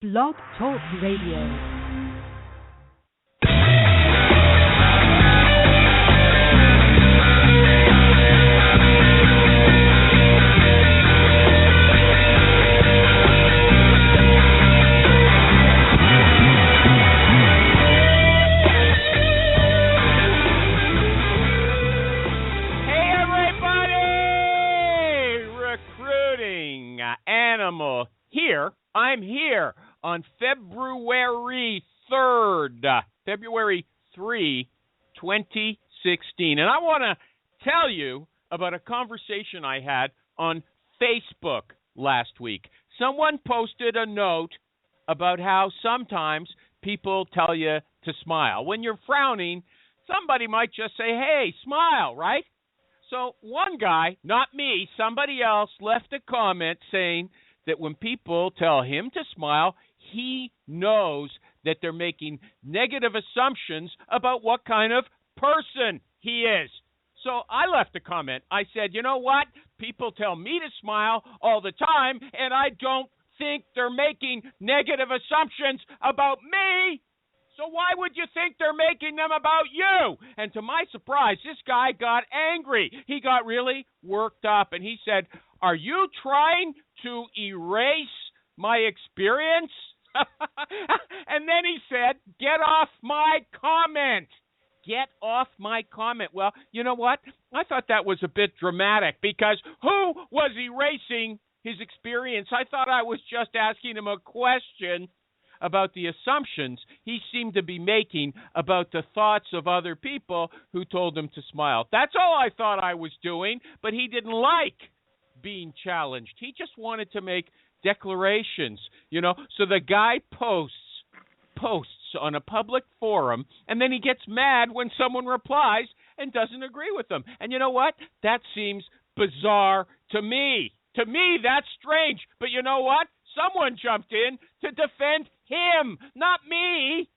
Blog Talk Radio. Here, I'm here on February 3rd, February 3, 2016. And I want to tell you about a conversation I had on Facebook last week. Someone posted a note about how sometimes people tell you to smile. When you're frowning, somebody might just say, hey, smile, right? So one guy, not me, somebody else left a comment saying that when people tell him to smile, he knows that they're making negative assumptions about what kind of person he is. So I left a comment. I said, you know what? People tell me to smile all the time, and I don't think they're making negative assumptions about me. So why would you think they're making them about you? And to my surprise, this guy got angry. He got really worked up, and he said, are you trying to erase my experience? And then he said, get off my comment. Get off my comment. Well, you know what? I thought that was a bit dramatic because who was erasing his experience? I thought I was just asking him a question about the assumptions he seemed to be making about the thoughts of other people who told him to smile. That's all I thought I was doing, but he didn't like being challenged. He just wanted to make declarations, you know. So the guy posts on a public forum, and then he gets mad when someone replies and doesn't agree with him. And you know what? That seems bizarre to me. To me, that's strange. But you know what? Someone jumped in to defend him, not me.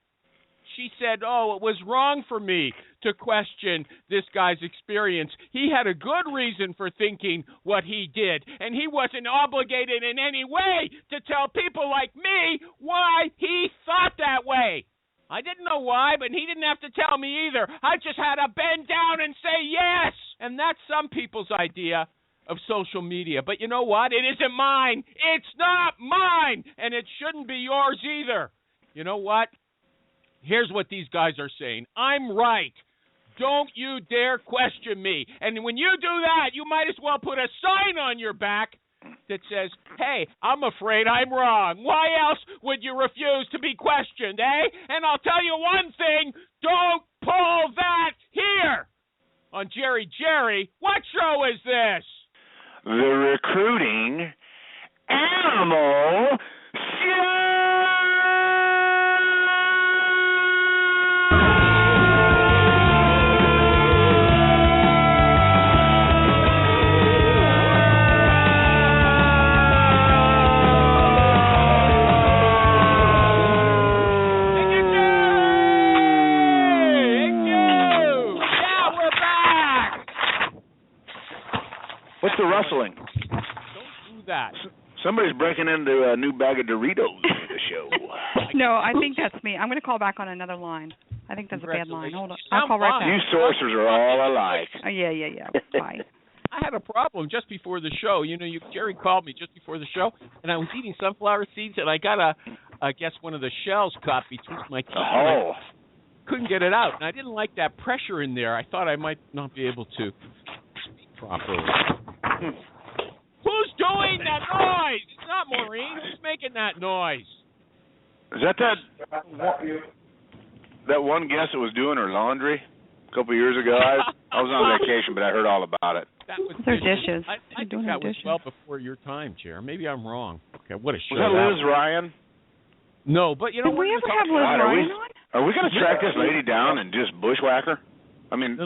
She said, oh, it was wrong for me to question this guy's experience. He had a good reason for thinking what he did, and he wasn't obligated in any way to tell people like me why he thought that way. I didn't know why, but he didn't have to tell me either. I just had to bend down and say yes. And that's some people's idea of social media. But you know what? It isn't mine. It's not mine, and it shouldn't be yours either. You know what? Here's what these guys are saying. I'm right. Don't you dare question me. And when you do that, you might as well put a sign on your back that says, hey, I'm afraid I'm wrong. Why else would you refuse to be questioned, eh? And I'll tell you one thing, don't pull that here. On Jerry, what show is this? The Recruiting Animal Show! What's the rustling? Don't do that. Somebody's breaking into a new bag of Doritos for the show. No, I think that's me. I'm going to call back on another line. I think that's a bad line. Hold on. I'll call right back. You sources are all alike. Oh, yeah. Bye. I had a problem just before the show. You know, Jerry called me just before the show, and I was eating sunflower seeds, and I got I guess one of the shells caught between my teeth. Oh. I couldn't get it out, and I didn't like that pressure in there. I thought I might not be able to speak properly. Who's doing that noise? It's not Maureen. Who's making that noise? Is that one guest that was doing her laundry a couple of years ago? I was on vacation, but I heard all about it. That was They're dishes. I think that was well before your time, Chair. Maybe I'm wrong. Okay, what a show. Was that Liz Ryan? No, but you know Did what? we ever have Liz Ryan on? Are we going to track this lady down and just bushwhack her? I mean,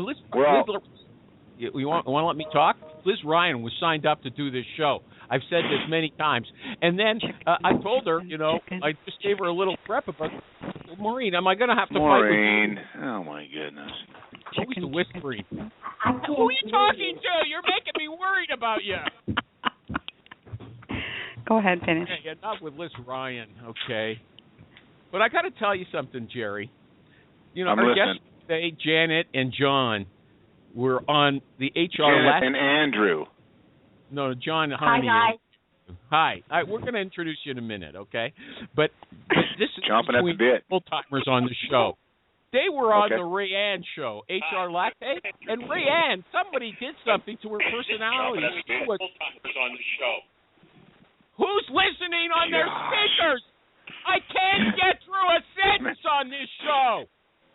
you want to let me talk? Liz Ryan was signed up to do this show. I've said this many times. And then I told her, you know, I just gave her a little prep about, Maureen, am I going to have to fight with you? Maureen, oh my goodness. Always the whispering. Who are you talking to? You're making me worried about you. Go ahead, finish. Okay, enough with Liz Ryan, okay? But I got to tell you something, Jerry. You know, our guests today, Janet and John, were on the HR Janet and Andrew. No, John Harney. Hi, guys. Hi. We're going to introduce you in a minute, okay? But this is Chomping at the bit. Full-timers on the show. They were on the Ray Ann show, HR Latte, and Ray Ann, somebody did something to her personality. Who's listening on their speakers? I can't get through a sentence on this show.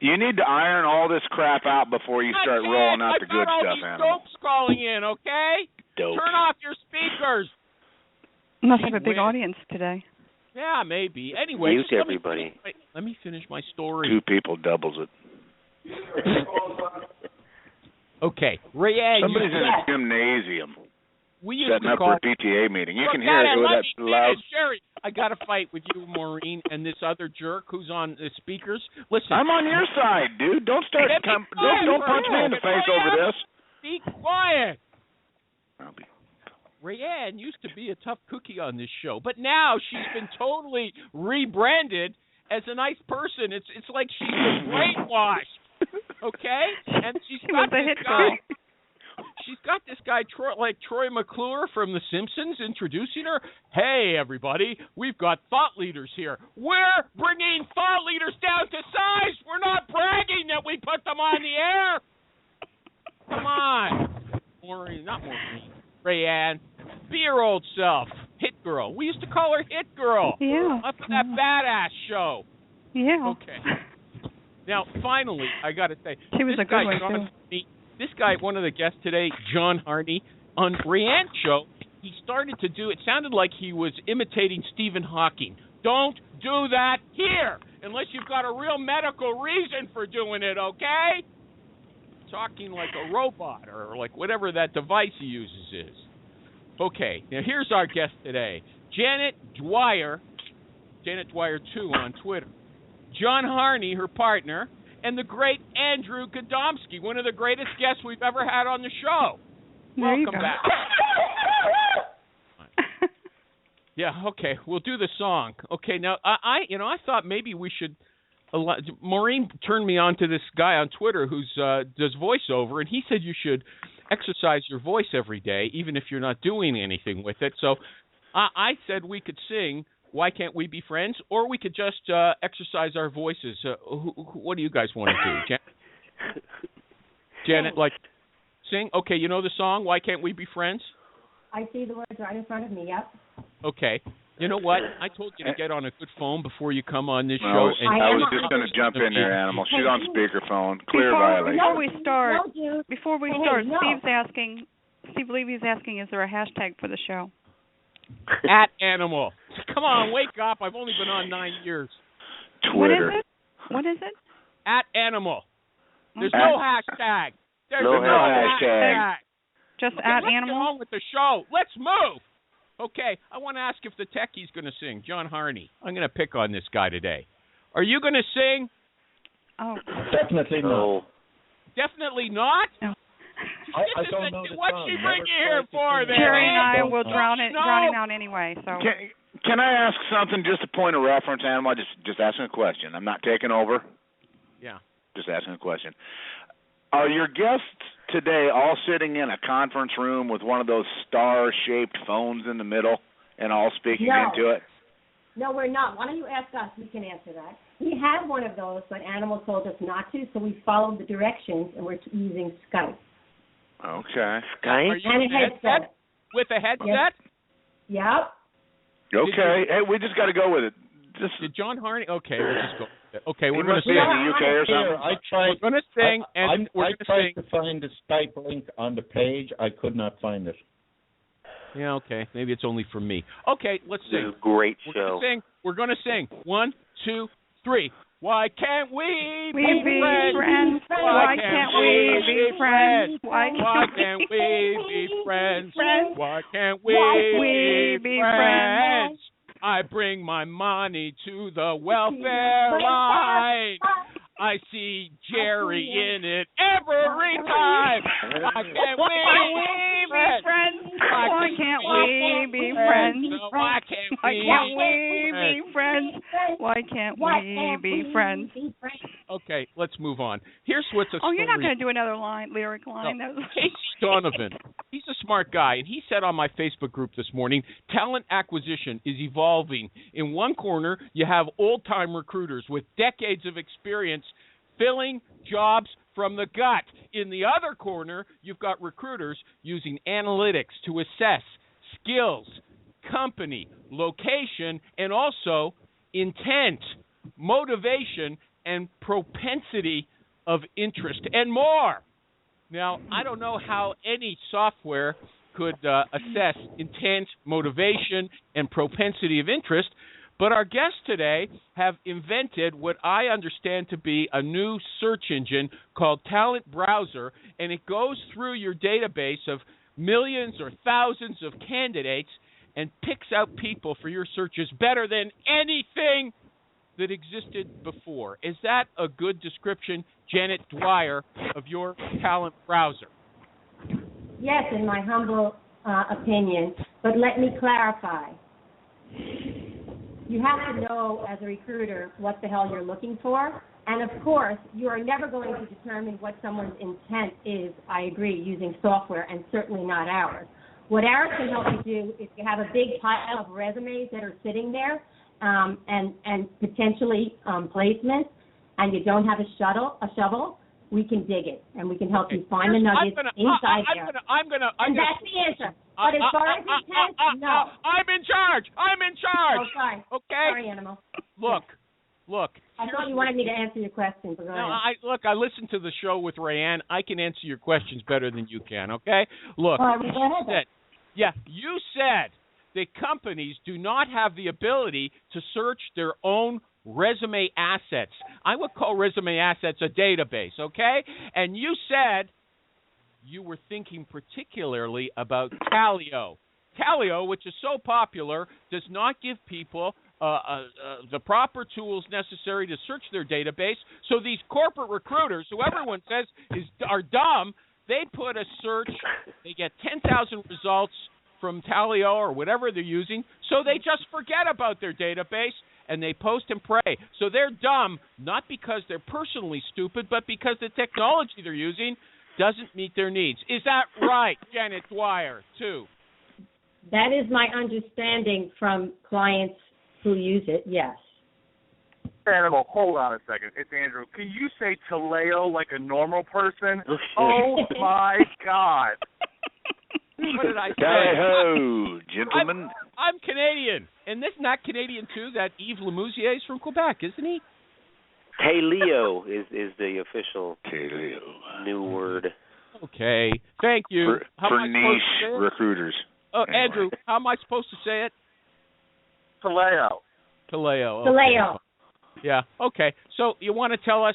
You need to iron all this crap out before you start rolling out the good stuff, Animal. Dopes calling in, okay? Dopes. Turn off your speakers. Must have a big audience today. Yeah, maybe. Anyway, mute everybody. Let me finish my story. 2 people doubles it. Okay, Ray Ann. Somebody's in a gymnasium setting up for a PTA meeting. You can hear it with that loud. Jerry, I got to fight with you, Maureen, and this other jerk who's on the speakers. Listen, I'm on your side, dude. Don't start. Don't punch me in the face over this. Be quiet. Rayanne used to be a tough cookie on this show, but now she's been totally rebranded as a nice person. It's like she's been brainwashed, okay? And she's got this guy. She's got this guy Troy McClure from The Simpsons introducing her. Hey, everybody, we've got thought leaders here. We're bringing thought leaders down to size. We're not bragging that we put them on the air. Come on, Maureen, not Maureen. Rayanne, be your old self. Hit Girl. We used to call her Hit Girl. Yeah. Up in that badass show. Yeah. Okay. Now, finally, I got to say, she was a good one, too. This guy, one of the guests today, John Harney, on Rayanne's show, he started to do, it sounded like he was imitating Stephen Hawking. Don't do that here, unless you've got a real medical reason for doing it, okay? Talking like a robot or like whatever that device he uses is. Okay, now here's our guest today. Janet Dwyer 2 on Twitter. John Harney, her partner, and the great Andrew Gadomski, one of the greatest guests we've ever had on the show. Welcome back. Yeah, okay, we'll do the song. Okay, now I thought maybe we should. Maureen turned me on to this guy on Twitter who does voiceover, and he said you should exercise your voice every day, even if you're not doing anything with it. So I said we could sing Why Can't We Be Friends, or we could just exercise our voices. What do you guys want to do? Janet, like, sing? Okay, you know the song, Why Can't We Be Friends? I see the words right in front of me, yep. Okay. You know what? I told you to get on a good phone before you come on this show. I was just going to jump in there, Animal. She's on speakerphone. Clear violation. Before we start, Steve Levy's asking, is there a hashtag for the show? At Animal. Come on, wake up. I've only been on 9 years. Twitter. What is it? At Animal. There's no hashtag. There's no hashtag. Just at Animal? Let's get on with the show. Let's move. Okay, I want to ask if the techie's going to sing. John Harney. I'm going to pick on this guy today. Are you going to sing? Oh. Definitely no. Definitely not? No. I don't know the What's song. she bring you here for then? Jerry and I will drown him out anyway. So. Can I ask something, just a point of reference, Animal? Just asking a question. I'm not taking over. Yeah. Just asking a question. Are your guests today all sitting in a conference room with one of those star-shaped phones in the middle and all speaking into it? No, we're not. Why don't you ask us? We can answer that. We had one of those, but Animal told us not to, so we followed the directions, and we're using Skype. Okay. Skype? And a headset. With a headset? Yep. Okay. Hey, we just got to go with it. Did John Harney? Okay, we'll just go. Okay, we're going to sing. in the UK or something. We're going to sing, and we're going to sing. I tried to find the Skype link on the page. I could not find it. Yeah, okay. Maybe it's only for me. Okay, let's sing. This is a great show. We're going to sing. 1, 2, 3. Why can't we be friends? Why can't we be friends? Why can't we be friends? Why can't we be friends? I bring my money to the welfare line. I see Jerry in it every time. Why can't we be friends? Why can't we be friends? Why can't Why we can't we be friends? Why can't we be friends? Okay, let's move on. Here's what's a story. You're not going to do another lyric line? No. Casey Donovan, he's a smart guy, and he said on my Facebook group this morning, talent acquisition is evolving. In one corner, you have old-time recruiters with decades of experience filling jobs from the gut. In the other corner, you've got recruiters using analytics to assess skills, company, location, and also intent, motivation, and propensity of interest, and more. Now, I don't know how any software could assess intent, motivation, and propensity of interest, but our guests today have invented what I understand to be a new search engine called Talent Browser, and it goes through your database of millions or thousands of candidates and picks out people for your searches better than anything that existed before. Is that a good description, Janet Dwyer, of your Talent Browser? Yes, in my humble opinion, but let me clarify. You have to know as a recruiter what the hell you're looking for, and of course, you are never going to determine what someone's intent is, I agree, using software, and certainly not ours. What ours can help you do is you have a big pile of resumes that are sitting there, and potentially placements, and you don't have a shovel, we can dig it, and we can help you find the nuggets inside there. And that's the answer. But as far as intent, no. I'm in charge. Oh, sorry. Okay? Sorry, Animal. Look. I thought you wanted me to answer your question. But go ahead. I listened to the show with Rayanne. I can answer your questions better than you can, okay? Look. All right, well, go ahead. You said that companies do not have the ability to search their own resume assets. I would call resume assets a database, okay? And you said you were thinking particularly about Talio. Talio, which is so popular, does not give people the proper tools necessary to search their database. So these corporate recruiters, who everyone says are dumb, they put a search, they get 10,000 results from Talio or whatever they're using, so they just forget about their database and they post and pray. So they're dumb, not because they're personally stupid, but because the technology they're using doesn't meet their needs. Is that right, Janet Dwyer, too? That is my understanding from clients who use it, yes. Animal, hold on a second. It's Andrew. Can you say Taleo like a normal person? Oh, my God. What did I say? Hi-ho, gentlemen. I'm Canadian. And isn't that Canadian, too? That Yves Lemousier is from Quebec, isn't he? Taleo is the official new word. Okay. Thank you. For niche recruiters. Oh, Andrew, how am I supposed to say it? Taleo. Taleo. Taleo. Yeah, okay. So you want to tell us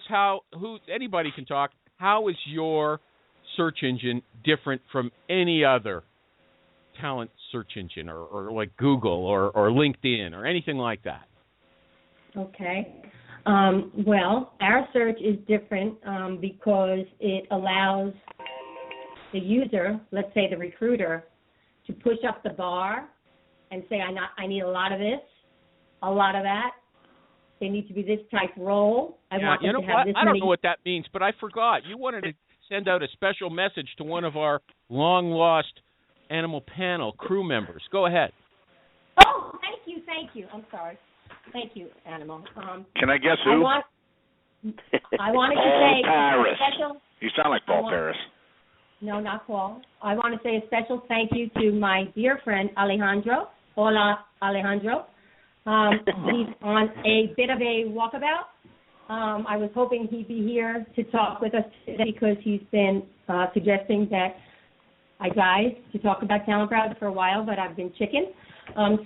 anybody can talk, how is your search engine different from any other talent search engine or like Google or LinkedIn or anything like that? Okay. Well, our search is different because it allows the user, let's say the recruiter, to push up the bar and say, I need a lot of this, a lot of that. They need to be this type role. I want them to have this I don't know what that means, but I forgot. You wanted to send out a special message to one of our long-lost Animal Panel crew members. Go ahead. Oh, thank you. I'm sorry. Thank you, Animal. Can I guess who? I wanted to say Paris. a special... You sound like Paul Paris. No, not Paul. I want to say a special thank you to my dear friend Alejandro. Hola, Alejandro. He's on a bit of a walkabout. I was hoping he'd be here to talk with us today because he's been suggesting that I guys to talk about Talent Browser for a while, but I've been chicken.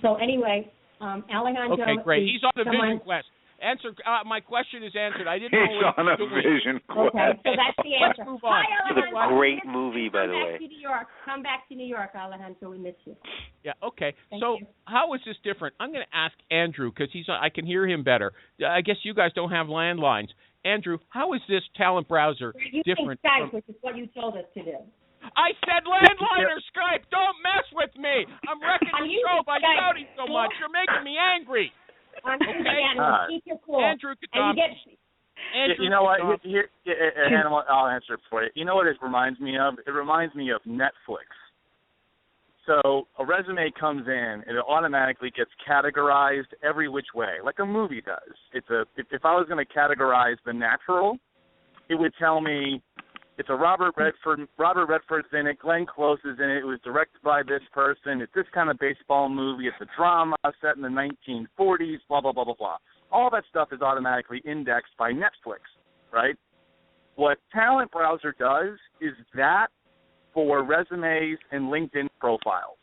So anyway, Alejandro. Okay, great. He's on the Vision Quest. Answer. My question is answered. I didn't know. He's on a Vision Quest. Okay, so that's the answer. Hi, Alejandro. It's a great movie, by the way. Come back to New York, Alejandro. We miss you. Yeah. Okay. Thank so you. how is this different? I'm going to ask Andrew because I can hear him better. I guess you guys don't have landlines. Andrew, how is this Talent Browser different? Skype, which is what you told us to do. I said landline or Skype. Don't mess with me. I'm wrecking the show by shouting so much. You're making me angry. Keep your cool. Andrew Gadomski. You know what? Animal, I'll answer it for you. You know what it reminds me of? It reminds me of Netflix. So a resume comes in, and it automatically gets categorized every which way, like a movie does. If I was going to categorize The Natural, it would tell me it's a Robert Redford's in it, Glenn Close is in it, it was directed by this person, it's this kind of baseball movie, it's a drama set in the 1940s, blah, blah, blah, blah, blah. All that stuff is automatically indexed by Netflix, right? What Talent Browser does is that for resumes and LinkedIn profiles.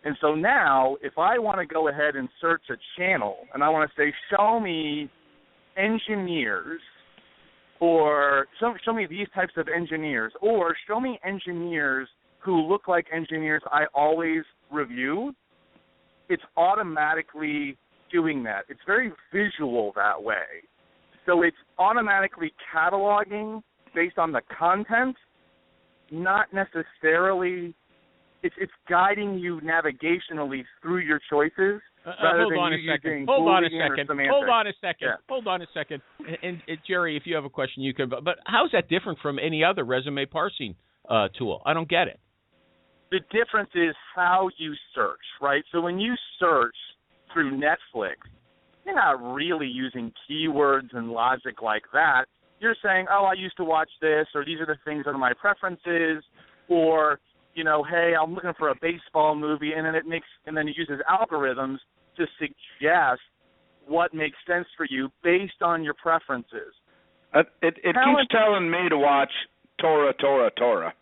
And so now, if I want to go ahead and search a channel, and I want to say, show me engineers, or show me these types of engineers, or show me engineers who look like engineers I always review, it's automatically doing that. It's very visual that way. So it's automatically cataloging based on the content, not necessarily, it's guiding you navigationally through your choices rather than you using Boolean or semantics. Hold on a second. And Jerry, if you have a question, you can. But how is that different from any other resume parsing tool? I don't get it. The difference is how you search, right? So when you search through Netflix, you're not really using keywords and logic like that. You're saying, oh, I used to watch this, or these are the things that are my preferences, or, you know, hey, I'm looking for a baseball movie, and then it uses algorithms to suggest what makes sense for you based on your preferences. It keeps telling me to watch Torah.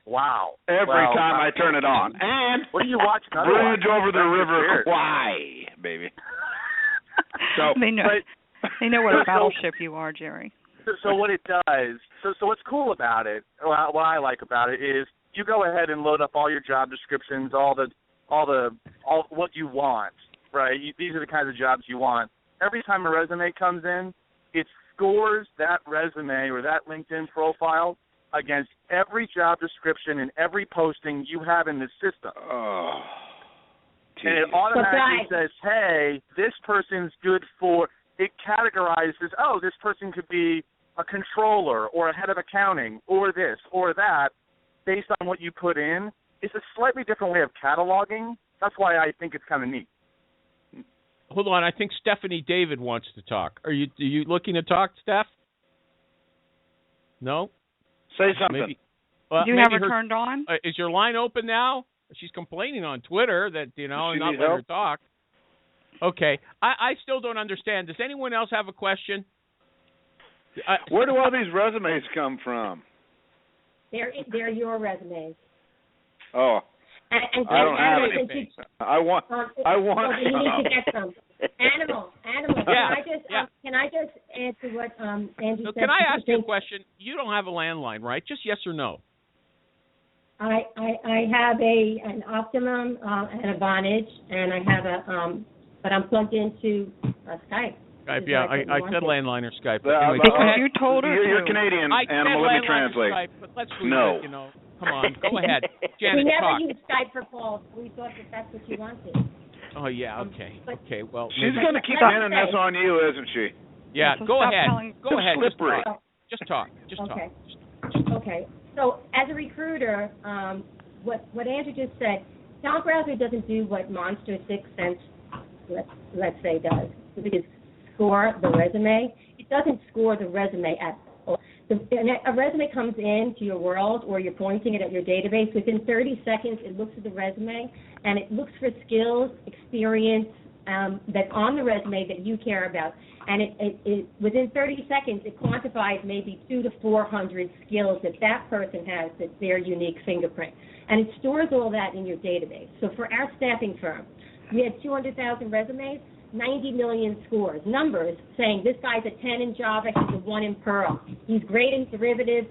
Wow. Every time I turn it on. And what do you watch? Bridge over the River Kwai, baby. So they know what a battleship you are, Jerry. So what it does, so what's cool about it, what I like about it is you go ahead and load up all your job descriptions, all what you want, right? These are the kinds of jobs you want. Every time a resume comes in, it scores that resume or that LinkedIn profile against every job description and every posting you have in the system. Oh. And it automatically says, hey, this person's good for, it categorizes, oh, this person could be a controller or a head of accounting or this or that based on what you put in. It's a slightly different way of cataloging. That's why I think it's kind of neat. Hold on. I think Stephanie David wants to talk. Are you looking to talk, Steph? No? Say something. Do you have her turned on? Is your line open now? She's complaining on Twitter that, not letting her talk. Okay. I still don't understand. Does anyone else have a question? Where do all these resumes come from? They're your resumes. Oh. And I don't have anything. I want you need to get some. Animal. Yeah. Can I just answer what Angie said? Can I ask you a question? You don't have a landline, right? Just yes or no. I have an Optimum and a Vonage, and I have but I'm plugged into Skype. Skype, yeah. I said landline or Skype. Anyway, you told her you're Canadian, Animal. Let me translate. Skype, but let's leave it, Come on, go ahead. Janet, we never talk. use Skype for calls. We thought that's what you wanted. Oh, yeah, okay. Okay, well. She's going to keep pinning this on you, isn't she? Yeah, go ahead. Go ahead. Slippery. Just talk. Okay. So as a recruiter, what Andrew just said, Talent Browser doesn't do what Monster 6 Sense, let's say, does. Which is score the resume. It doesn't score the resume at all. A resume comes into your world, or you're pointing it at your database. Within 30 seconds, it looks at the resume, and it looks for skills, experience that's on the resume that you care about. And it within 30 seconds, it quantifies maybe 200 to 400 skills that person has, that's their unique fingerprint. And it stores all that in your database. So for our staffing firm, we had 200,000 resumes, 90 million scores, numbers saying this guy's a 10 in Java, he's a 1 in Perl. He's great in derivatives.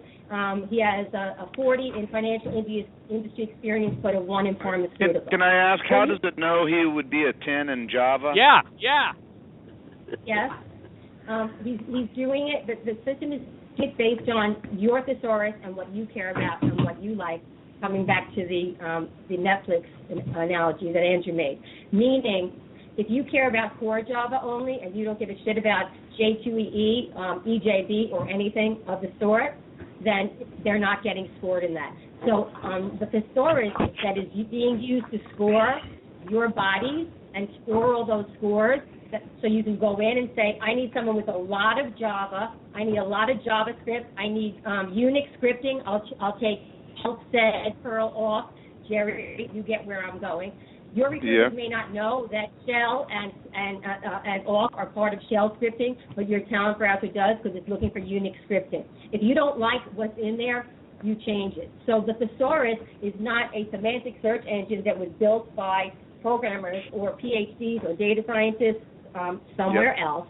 He has a 40 in financial industry experience, but a 1 in pharmaceutical. Can I ask, how does it know he would be a 10 in Java? Yeah. Yes. He's doing it. The system is It's based on your thesaurus and what you care about and what you like, coming back to the Netflix analogy that Andrew made. Meaning, if you care about core Java only and you don't give a shit about J2EE, EJB, or anything of the sort, then they're not getting scored in that. So the thesaurus that is being used to score your bodies and score all those scores, so you can go in and say, I need someone with a lot of Java, I need a lot of JavaScript, I need Unix scripting, I'll take help said Perl off. Jerry, you get where I'm going. Your recruiters may not know that shell and awk are part of shell scripting, but your talent browser does because it's looking for Unix scripting. If you don't like what's in there, you change it. So the thesaurus is not a semantic search engine that was built by programmers or PhDs or data scientists somewhere else.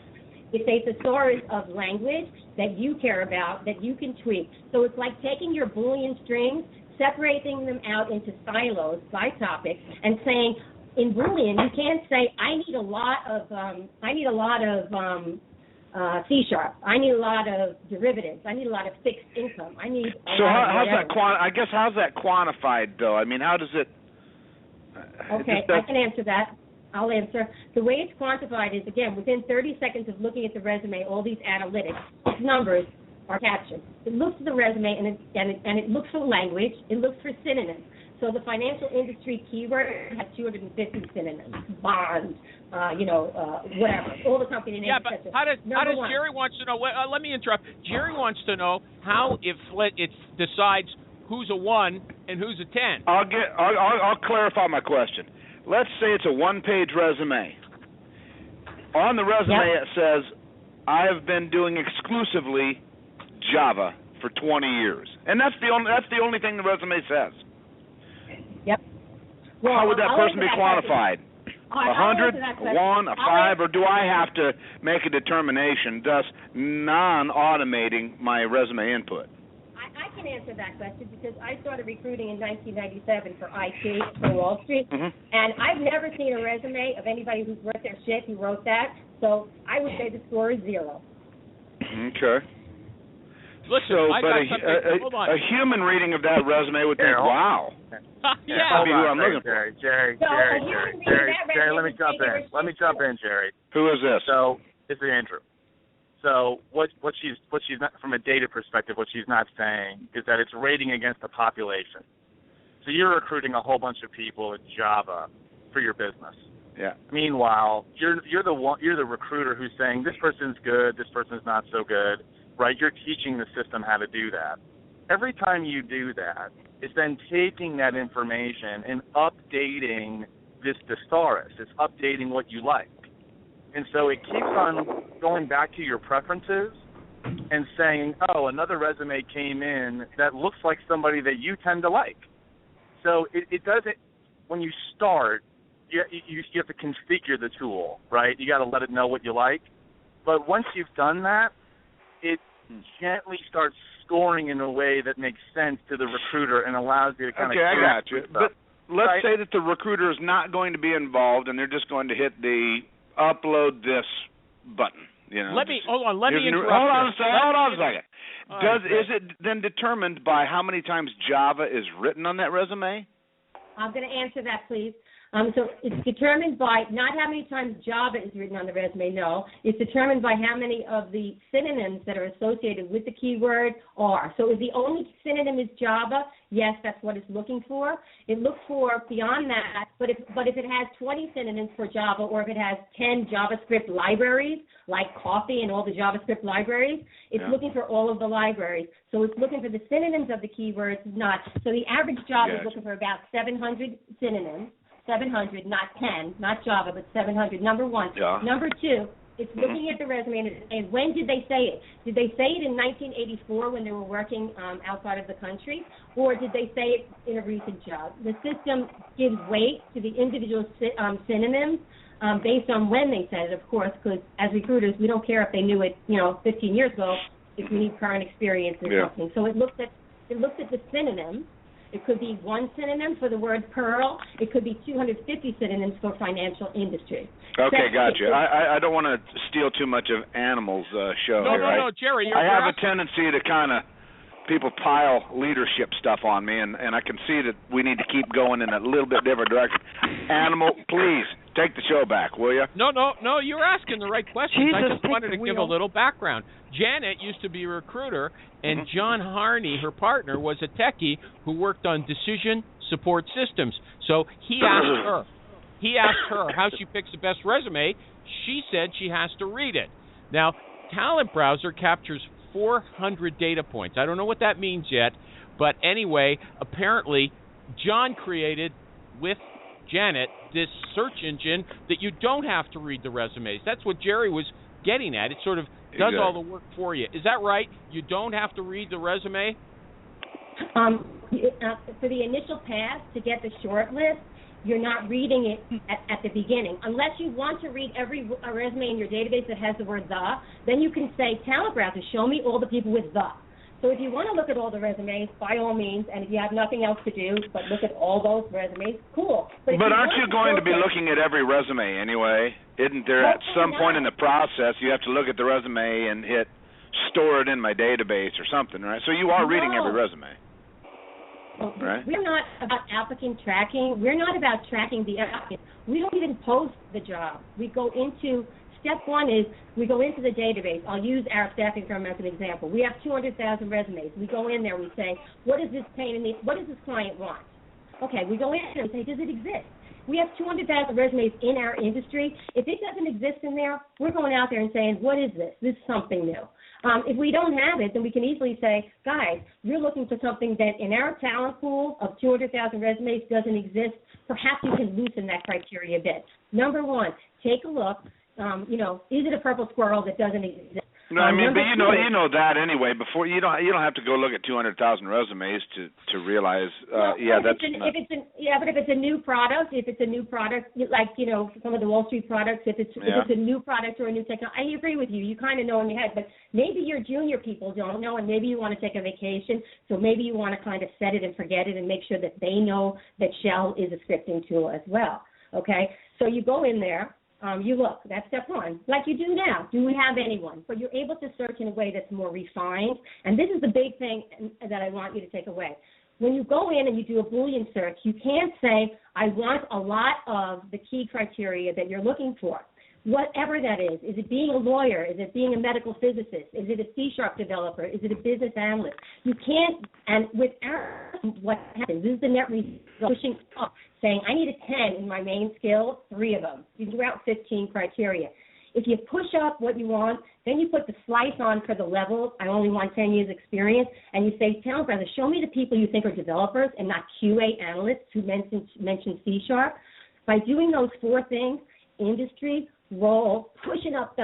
It's a thesaurus of language that you care about, that you can tweak. So it's like taking your Boolean strings, separating them out into silos by topic, and saying, in Boolean, you can't say, I need a lot of C#. I need a lot of derivatives. I need a lot of fixed income. I need. How's that quantified though? I mean, how does it? Okay, I can answer that. I'll answer. The way it's quantified is, again, within 30 seconds of looking at the resume, all these analytics, numbers are captured. It looks at the resume and it looks for language. It looks for synonyms. So the financial industry keyword has 250 synonyms. Bond, whatever. All the company names. Yeah, but how does Jerry wants to know? Let me interrupt. Jerry wants to know how it decides who's a 1 and who's a 10. I'll clarify my question. Let's say it's a one-page resume. On the resume it says, I've been doing exclusively Java for 20 years. And that's the only thing the resume says. Yep. Well, how would that person be quantified? 100, a 1, a 5, or do I have to make a determination, thus non-automating my resume input? I can answer that question because I started recruiting in 1997 for IT for Wall Street, and I've never seen a resume of anybody who's worth their shit who wrote that, so I would say the score is 0. Okay. Listen, a human reading of that resume would think, wow. Yeah. Be who I'm looking for. Jerry, let me jump in, Jerry. Who is this? So, it's Andrew. So what she's not, from a data perspective, what she's not saying is that it's rating against the population. So you're recruiting a whole bunch of people in Java for your business. Yeah. Meanwhile, you're the recruiter who's saying this person's good, this person's not so good, right? You're teaching the system how to do that. Every time you do that, it's then taking that information and updating this thesaurus. It's updating what you like. And so it keeps on going back to your preferences and saying, oh, another resume came in that looks like somebody that you tend to like. So it doesn't, when you start, you have to configure the tool, right? You got to let it know what you like. But once you've done that, it gently starts scoring in a way that makes sense to the recruiter and allows you to kind of... Okay, I got you. But let's say that the recruiter is not going to be involved and they're just going to hit the upload this button. Hold on a second. Is it then determined by how many times Java is written on that resume? I'm going to answer that, please. So it's determined by not how many times Java is written on the resume, no. It's determined by how many of the synonyms that are associated with the keyword are. So if the only synonym is Java, yes, that's what it's looking for. It looks for beyond that, but if it has 20 synonyms for Java, or if it has 10 JavaScript libraries, like coffee and all the JavaScript libraries, it's looking for all of the libraries. So it's looking for the synonyms of the keywords, not. So the average Java is looking for about 700 synonyms. 700, not 10, not Java, but 700, number one. Yeah. Number two, it's looking at the resume and when did they say it? Did they say it in 1984 when they were working outside of the country, or did they say it in a recent job? The system gives weight to the individual synonyms based on when they said it, of course, because as recruiters, we don't care if they knew it, 15 years ago, if we need current experience or something. So it looks at the synonyms. It could be one synonym for the word pearl. It could be 250 synonyms for financial industry. Okay, gotcha. I don't want to steal too much of Animal's show here. No, Jerry. I have a tendency to kind of people pile leadership stuff on me, and I can see that we need to keep going in a little bit different direction. Animal, please take the show back, will you? No, you're asking the right questions. I just wanted to give a little background. Janet used to be a recruiter, and John Harney, her partner, was a techie who worked on decision support systems. So he asked her how she picks the best resume. She said she has to read it. Now, Talent Browser captures 400 data points. I don't know what that means yet, but anyway, apparently John created with Janet this search engine that you don't have to read the resumes. That's what Jerry was getting at. It sort of does all the work for you. Is that right? You don't have to read the resume? For the initial pass to get the short list, you're not reading it at the beginning. Unless you want to read every resume in your database that has the word the, then you can say, Talent Browser, show me all the people with the. So if you want to look at all the resumes, by all means, and if you have nothing else to do but look at all those resumes, cool. But aren't you going to be looking at every resume anyway? Isn't there at some point in the process you have to look at the resume and hit store it in my database or something, right? So you are reading every resume. Right. We're not about applicant tracking. We're not about tracking the applicant. We don't even post the job. We go into, step one is we go into the database. I'll use our staffing firm as an example. We have 200,000 resumes. We go in there, we say, what does this client want? Okay, we go in and say, does it exist? We have 200,000 resumes in our industry. If it doesn't exist in there, we're going out there and saying, what is this? This is something new. If we don't have it, then we can easily say, guys, you're looking for something that in our talent pool of 200,000 resumes doesn't exist. Perhaps you can loosen that criteria a bit. Number one, take a look. Is it a purple squirrel that doesn't exist? No, I mean, but you know that anyway. Before you don't have to go look at 200,000 resumes to realize. But if it's a new product, like some of the Wall Street products, if it's a new product or a new technology, I agree with you. You kind of know in your head, but maybe your junior people don't know, and maybe you want to take a vacation, so maybe you want to kind of set it and forget it and make sure that they know that Shell is a scripting tool as well. Okay, so you go in there. You look, that's step one, like you do now. Do we have anyone? But you're able to search in a way that's more refined. And this is the big thing that I want you to take away. When you go in and you do a Boolean search, you can't say, I want a lot of the key criteria that you're looking for. Whatever that is it being a lawyer? Is it being a medical physicist? Is it a C# developer? Is it a business analyst? You can't, and with what happens, this is the net result, pushing up, saying, I need a 10 in my main skill, 3 of them. You threw out 15 criteria. If you push up what you want, then you put the slice on for the level, I only want 10 years experience, and you say, Talent Browser, show me the people you think are developers and not QA analysts who mention C#. By doing those 4 things, industry, role, pushing up the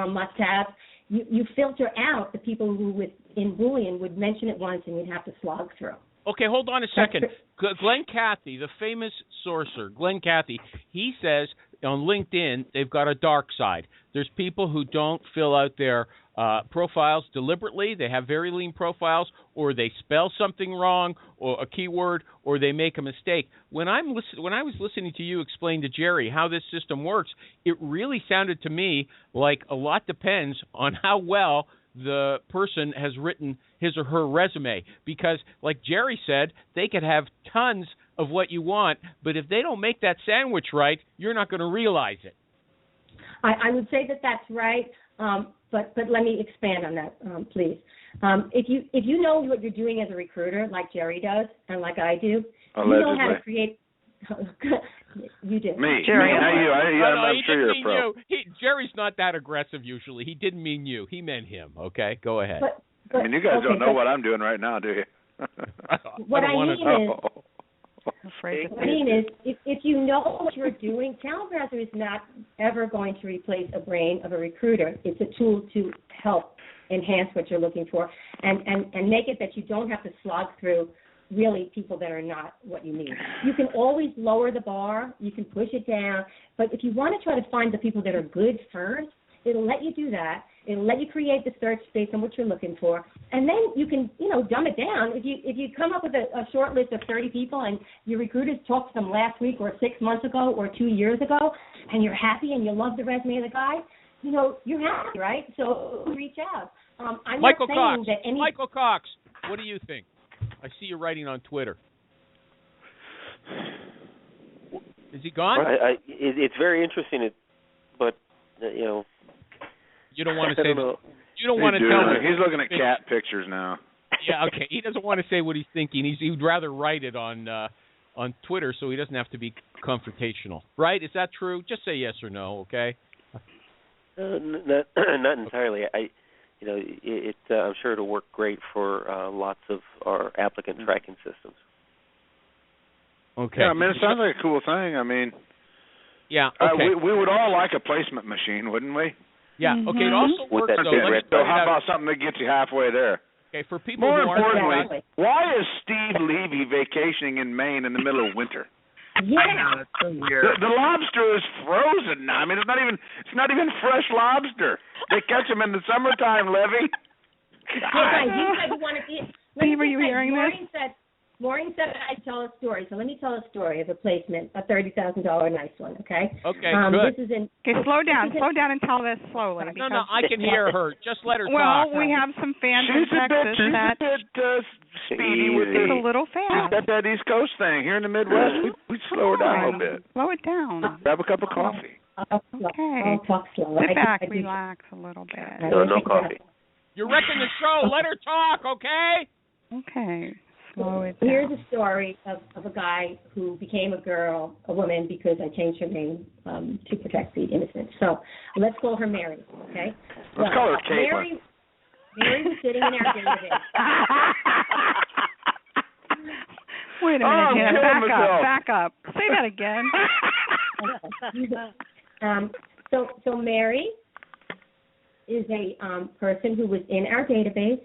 must-haves, you filter out the people who in Boolean would mention it once and you'd have to slog through. Okay, hold on a second. Glenn Cathy, the famous sourcer, Glenn Cathy, he says on LinkedIn they've got a dark side. There's people who don't fill out their profiles deliberately. They have very lean profiles, or they spell something wrong, or a keyword, or they make a mistake. When I was listening to you explain to Jerry how this system works, it really sounded to me like a lot depends on how well the person has written his or her resume, because like Jerry said, they could have tons of what you want, but if they don't make that sandwich right, you're not going to realize it. I would say that that's right, but let me expand on that, please. If you know what you're doing as a recruiter, like Jerry does and like I do, allegedly. You know how to create. You do. Me, Jerry. I'm sure you're a pro. Jerry's not that aggressive usually. He didn't mean you. He meant him. Okay, go ahead. But you guys don't know what I'm doing right now, do you? What I mean is, if you know what you're doing, Talent Browser is not ever going to replace a brain of a recruiter. It's a tool to help enhance what you're looking for and make it that you don't have to slog through really people that are not what you need. You can always lower the bar. You can push it down. But if you want to try to find the people that are good first, It'll let you do that. It'll let you create the search based on what you're looking for, and then you can, dumb it down. If you come up with a short list of 30 people, and your recruiters talked to them last week or 6 months ago or 2 years ago, and you're happy and you love the resume of the guy, you're happy, right? So reach out. I'm Michael not saying Cox. that any. Michael Cox, what do you think? I see you writing on Twitter. Is he gone? It's very interesting, but you don't want to say. You don't Hey, want to dude, tell me. He's looking at cat pictures now. Yeah, okay. He doesn't want to say what he's thinking. He'd rather write it on Twitter, so he doesn't have to be confrontational. Right? Is that true? Just say yes or no, okay? Not entirely. I'm sure it'll work great for lots of our applicant tracking systems. Okay. Yeah, it sounds like a cool thing. Yeah. Okay. We would all like a placement machine, wouldn't we? Yeah. Okay. It also works. So how about something that gets you halfway there? Okay. For people More who importantly, why is Steve Levy vacationing in Maine in the middle of winter? Yeah. The lobster is frozen now. It's not even fresh lobster. They catch them in the summertime, Levy. Hey guys, you said you wanted to. Steve, are you hearing this? Maureen said I'd tell a story, so let me tell a story of a placement, a $30,000 nice one, okay? Okay, good. This is in. Okay, slow down and tell this slowly. No, I can hear her. Just let her well, talk. we have some fans in Texas She's a bit speedy with It's a little fast. She's got that East Coast thing. Here in the Midwest, we slow her down a little bit. Slow it down. Grab a cup of coffee. Okay. I'll talk slow. Sit back, relax a little bit. No coffee. You're wrecking the show. Let her talk, okay? Okay. Slow it down. Here's a story of a guy who became a woman, because I changed her name to protect the innocent. So let's call her Mary, okay? Let's call her Caitlin. Mary was sitting in our database. Wait a minute, Hannah. Back up. Say that again. So Mary is a person who was in our database.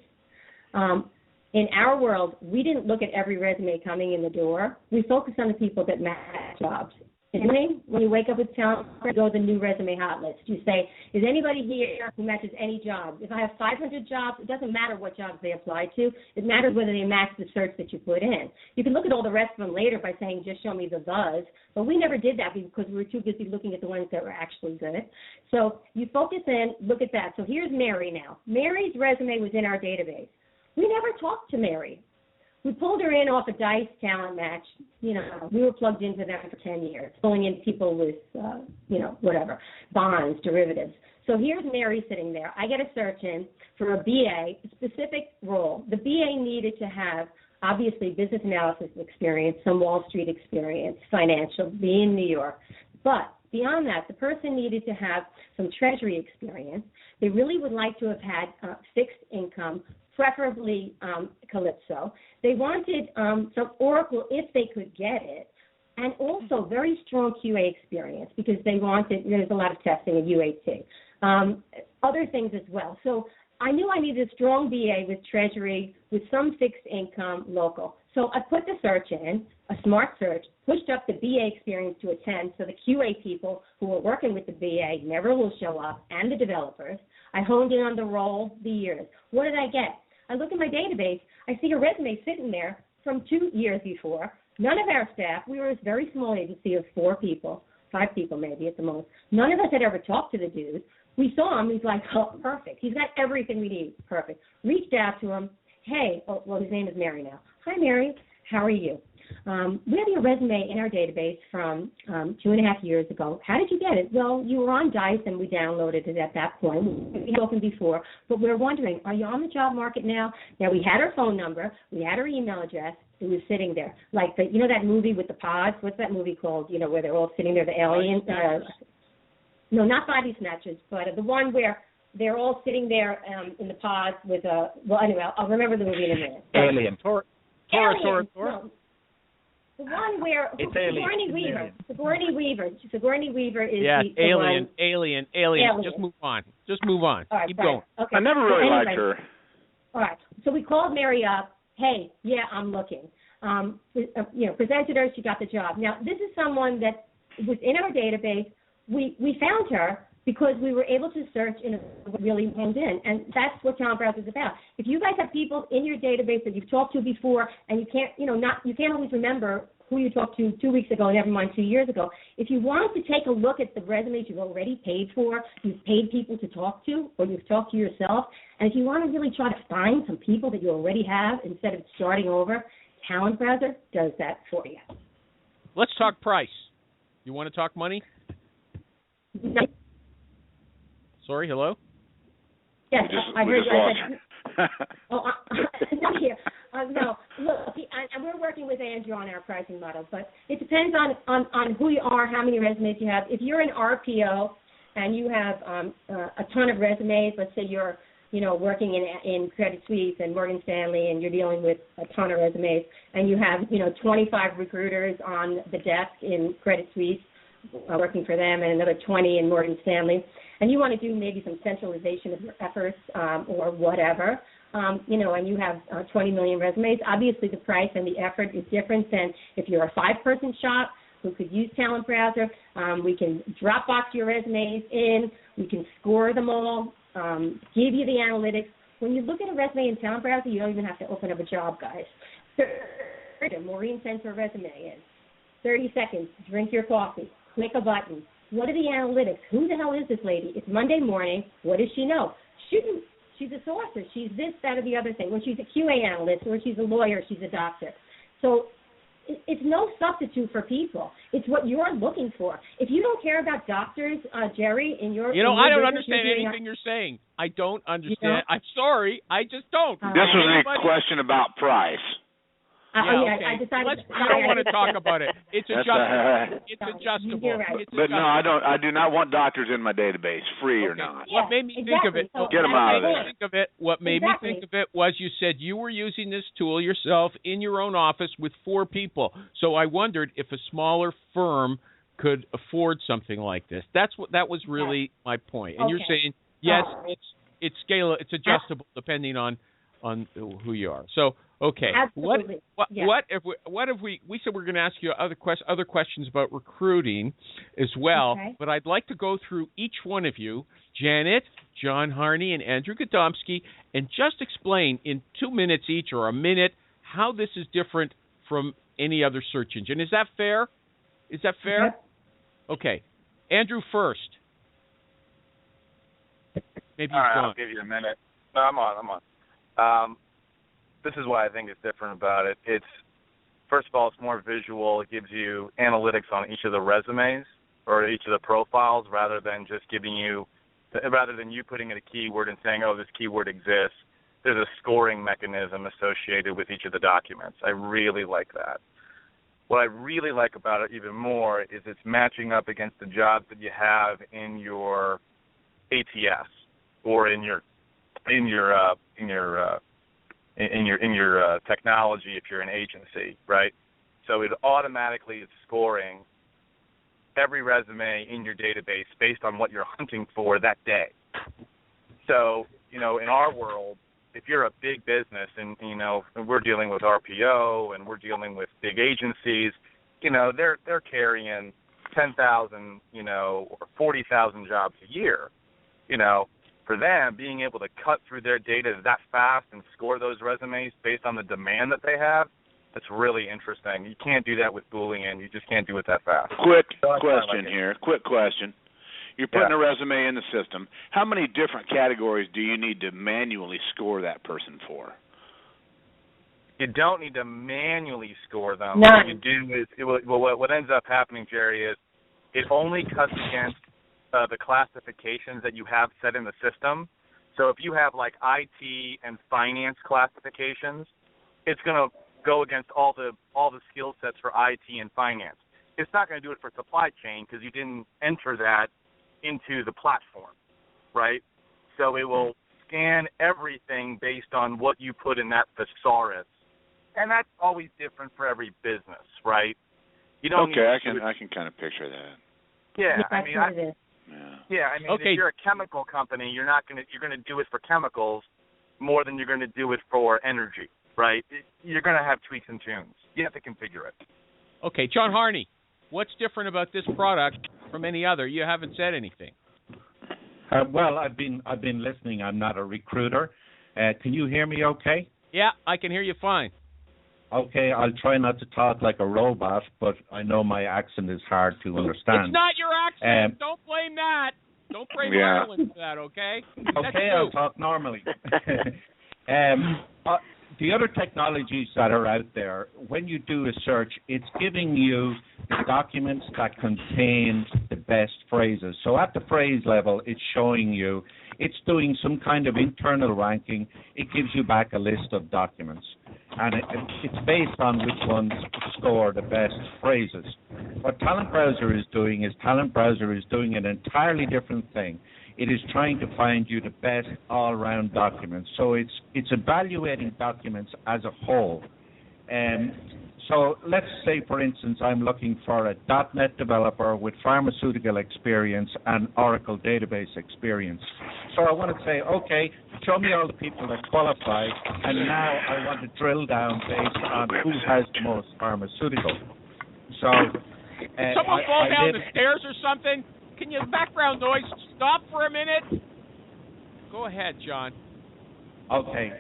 In our world, we didn't look at every resume coming in the door. We focused on the people that match jobs. When you wake up with talent, you go to the new resume hot list. You say, is anybody here who matches any job? If I have 500 jobs, it doesn't matter what jobs they apply to. It matters whether they match the search that you put in. You can look at all the rest of them later by saying, just show me the buzz. But we never did that because we were too busy looking at the ones that were actually good. So you focus in, look at that. So here's Mary now. Mary's resume was in our database. We never talked to Mary. We pulled her in off a DICE talent match. We were plugged into them for 10 years, pulling in people with, whatever, bonds, derivatives. So here's Mary sitting there. I get a search in for a BA, a specific role. The BA needed to have, obviously, business analysis experience, some Wall Street experience, financial, be in New York. But beyond that, the person needed to have some treasury experience. They really would like to have had fixed income, preferably Calypso. They wanted some Oracle if they could get it, and also very strong QA experience because there's a lot of testing at UAT. Other things as well. So I knew I needed a strong BA with treasury, with some fixed income local. So I put the search in, a smart search, pushed up the BA experience to a 10, so the QA people who are working with the BA never will show up, and the developers. I honed in on the role, the years. What did I get? I look at my database. I see a resume sitting there from 2 years before. None of our staff, we were a very small agency of 4 people, 5 people maybe at the most. None of us had ever talked to the dude. We saw him. He's like, oh, perfect. He's got everything we need. Perfect. Reached out to him. Hey, his name is Mary now. Hi, Mary. How are you? We have your resume in our database from 2.5 years ago. How did you get it? Well, you were on DICE and we downloaded it at that point. We've spoken before, but we're wondering, are you on the job market now? Now, we had her phone number. We had her email address. It was sitting there. Like, that movie with the pods? What's that movie called, where they're all sitting there, the aliens? No, not Body Snatchers, but the one where they're all sitting there in the pods with anyway, I'll remember the movie in a minute. Alien. Tor. No. The one where Sigourney Weaver is the Alien, one. Alien. Just move on. All right, Keep going. Okay. I never really liked her. All right. So we called Mary up. Hey, yeah, I'm looking. Presented her. She got the job. Now, this is someone that was in our database. We found her because we were able to search in a really honed in, and that's what Talent Browser is about. If you guys have people in your database that you've talked to before, and you can't always remember who you talked to 2 weeks ago, never mind 2 years ago. If you wanted to take a look at the resumes you've already paid for, you've paid people to talk to, or you've talked to yourself, and if you want to really try to find some people that you already have instead of starting over, Talent Browser does that for you. Let's talk price. You want to talk money? No. Sorry, hello? Yes, I heard you. No, look, and we're working with Andrew on our pricing model, but it depends on who you are, how many resumes you have. If you're an RPO and you have a ton of resumes, let's say you're working in Credit Suisse and Morgan Stanley, and you're dealing with a ton of resumes, and you have 25 recruiters on the desk in Credit Suisse working for them, and another 20 in Morgan Stanley, and you want to do maybe some centralization of your efforts or whatever, and you have 20 million resumes, obviously the price and the effort is different than if you're a 5-person shop who could use Talent Browser. We can Dropbox your resumes in, we can score them all, give you the analytics. When you look at a resume in Talent Browser, you don't even have to open up a job, guys. Maureen sends her resume in. 30 seconds, drink your coffee, click a button. What are the analytics? Who the hell is this lady? It's Monday morning. What does she know? She's a sourcer. She's this, that, or the other thing. Well, she's a QA analyst, or she's a lawyer, she's a doctor. So it's no substitute for people. It's what you're looking for. If you don't care about doctors, Jerry, in your I don't understand anything you're saying. I don't understand. I'm sorry. I just don't. This was a question about price. Okay. I decided. I don't want to talk about it. It's adjustable. It's adjustable. You're right. But no, I don't. I do not want doctors in my database, free or not. What made me think of it? Get them out of there. What made me think of it was you said you were using this tool yourself in your own office with 4 people. So I wondered if a smaller firm could afford something like this. That was really my point. And you're saying yes, it's scalable, it's adjustable depending on who you are. So. Okay. Absolutely. What if we said we're going to ask you other questions about recruiting as well, but I'd like to go through each one of you, Janet, John Harney, and Andrew Gadomski, and just explain in 2 minutes each or a minute how this is different from any other search engine. Is that fair? Yep. Okay. Andrew first. Maybe all right, I'll give you a minute. No, I'm on. This is why I think it's different about it. It's, first of all, it's more visual. It gives you analytics on each of the resumes or each of the profiles rather than you putting in a keyword and saying, oh, this keyword exists. There's a scoring mechanism associated with each of the documents. I really like that. What I really like about it even more is it's matching up against the jobs that you have in your ATS or in your technology if you're an agency, right? So it automatically is scoring every resume in your database based on what you're hunting for that day. So, in our world, if you're a big business and, we're dealing with RPO and we're dealing with big agencies, they're carrying 10,000, or 40,000 jobs a year, For them, being able to cut through their data that fast and score those resumes based on the demand that they have, that's really interesting. You can't do that with Boolean. You just can't do it that fast. Quick question. You're putting a resume in the system. How many different categories do you need to manually score that person for? You don't need to manually score them. None. What you do is, what ends up happening, Jerry, is it only cuts against the classifications that you have set in the system. So if you have like IT and finance classifications, it's going to go against all the skill sets for IT and finance. It's not going to do it for supply chain because you didn't enter that into the platform, right? So it will scan everything based on what you put in that thesaurus, and that's always different for every business, right? You don't. Okay, I can kind of picture that. Yeah, I mean, if you're a chemical company, you're going to do it for chemicals more than you're going to do it for energy, right? You're going to have tweaks and tunes. You have to configure it. Okay, John Harney, what's different about this product from any other? You haven't said anything. Well, I've been listening. I'm not a recruiter. Can you hear me okay? Yeah, I can hear you fine. Okay, I'll try not to talk like a robot, but I know my accent is hard to understand. It's not your accent. Don't blame that. Don't blame Ireland for that, okay? Okay, I'll talk normally. The other technologies that are out there, when you do a search, it's giving you the documents that contain the best phrases. So at the phrase level, it's showing you, it's doing some kind of internal ranking. It gives you back a list of documents. And it's based on which ones score the best phrases. What Talent Browser is doing an entirely different thing. It is trying to find you the best all-round documents. So it's evaluating documents as a whole. So let's say, for instance, I'm looking for a .NET developer with pharmaceutical experience and Oracle database experience. So I want to say, okay, show me all the people that qualify, and now I want to drill down based on who has the most pharmaceutical. So someone fall down the stairs or something? Can you background noise stop for a minute? Go ahead, John. Okay.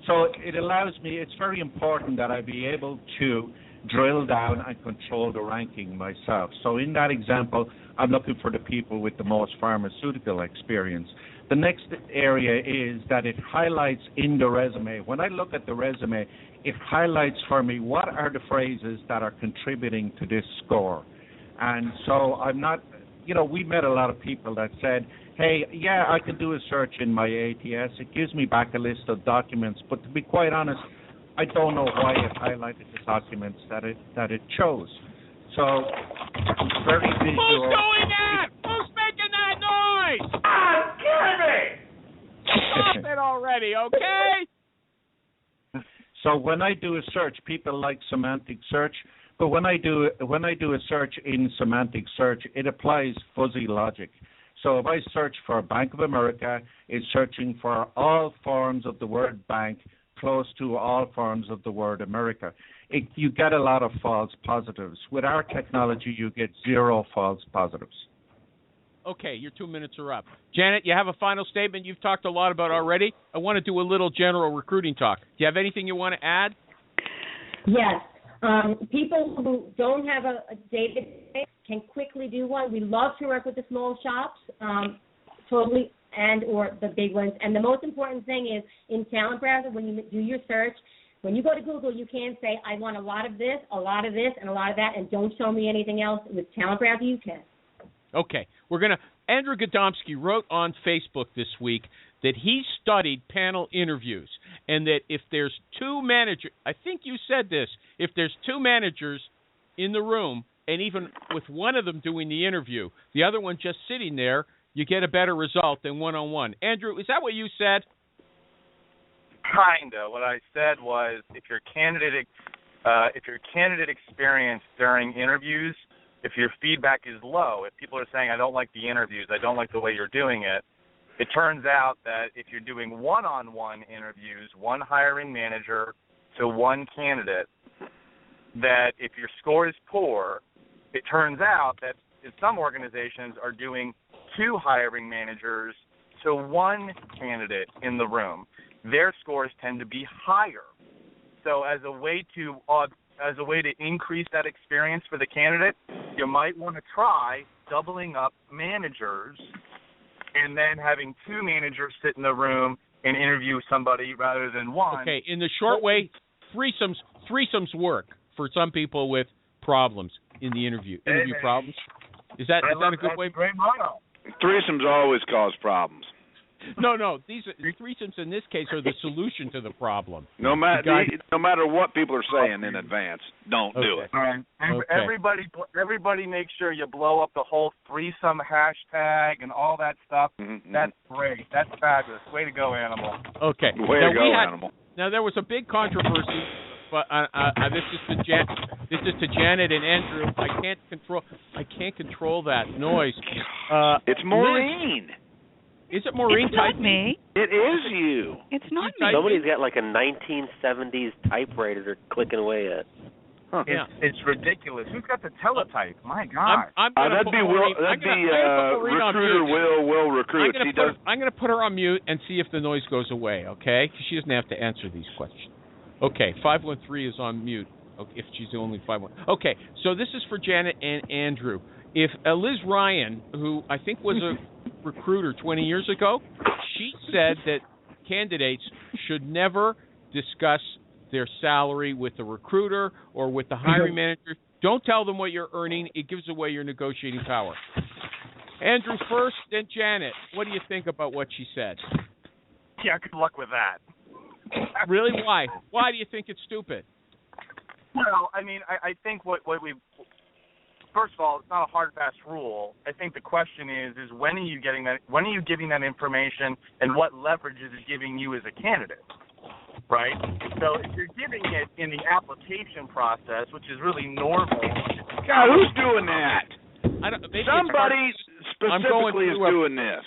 So it allows me, it's very important that I be able to drill down and control the ranking myself. So in that example, I'm looking for the people with the most pharmaceutical experience. The next area is that it highlights in the resume. When I look at the resume, it highlights for me what are the phrases that are contributing to this score. And so I'm not, we met a lot of people that said, hey, yeah, I can do a search in my ATS. It gives me back a list of documents. But to be quite honest, I don't know why it highlighted the documents that it chose. So it's very visual. Who's doing that? Who's making that noise? Kill me! Stop it already, okay? So when I do a search, people like semantic search. But when I do a search in semantic search, it applies fuzzy logic. So if I search for Bank of America, it's searching for all forms of the word bank close to all forms of the word America. You get a lot of false positives. With our technology, you get 0 false positives. Okay, your 2 minutes are up. Janet, you have a final statement you've talked a lot about already. I want to do a little general recruiting talk. Do you have anything you want to add? Yes. People who don't have a database can quickly do one. We love to work with the small shops, totally, and or the big ones. And the most important thing is in Talent Browser, when you do your search, when you go to Google, you can say, I want a lot of this, and a lot of that, and don't show me anything else. With Talent Browser, you can. Okay. Andrew Gadomski wrote on Facebook this week that he studied panel interviews and that if there's 2 managers, I think you said this, if there's 2 managers in the room and even with one of them doing the interview, the other one just sitting there, you get a better result than one-on-one. Andrew, is that what you said? Kinda. What I said was if your candidate experience during interviews, if your feedback is low, if people are saying, I don't like the interviews, I don't like the way you're doing it, it turns out that if you're doing one-on-one interviews, one hiring manager to one candidate, that if your score is poor, it turns out that some organizations are doing 2 hiring managers to one candidate in the room. Their scores tend to be higher. So as a way to increase that experience for the candidate, you might want to try doubling up managers and then having 2 managers sit in the room and interview somebody rather than one. Okay, in the short way, threesomes work for some people with problems in the interview problems. Is that a good way? Great motto. Threesomes always cause problems. No. These threesomes in this case are the solution to the problem. No matter what people are saying in advance, don't do it. All right. Everybody make sure you blow up the whole threesome hashtag and all that stuff. Mm-hmm. That's great. That's fabulous. Way to go, Animal. Okay. Way to go, Animal. Now there was a big controversy, but this is to Janet and Andrew. I can't control that noise. It's Maureen. Is it Maureen? It's not me. It is you. It's not me. Somebody's got like a 1970s typewriter they're clicking away at. It's ridiculous. Who's got the teletype? My God. That'd be recruiter Will recruits. I'm going to put her on mute and see if the noise goes away, okay? Because she doesn't have to answer these questions. Okay, 513 is on mute. Okay, if she's the only 513. Okay, so this is for Janet and Andrew. If Liz Ryan, who I think was a recruiter 20 years ago, she said that candidates should never discuss their salary with the recruiter or with the hiring manager. Don't tell them what you're earning. It gives away your negotiating power. Andrew first, then Janet. What do you think about what she said? Yeah, good luck with that. Really? Why? Why do you think it's stupid? Well, I mean, I think what we first of all, it's not a hard fast rule. I think the question is when are you getting that? When are you giving that information, and what leverage is it giving you as a candidate? Right? So if you're giving it in the application process, which is really normal. God, who's doing that? Somebody specifically is doing this.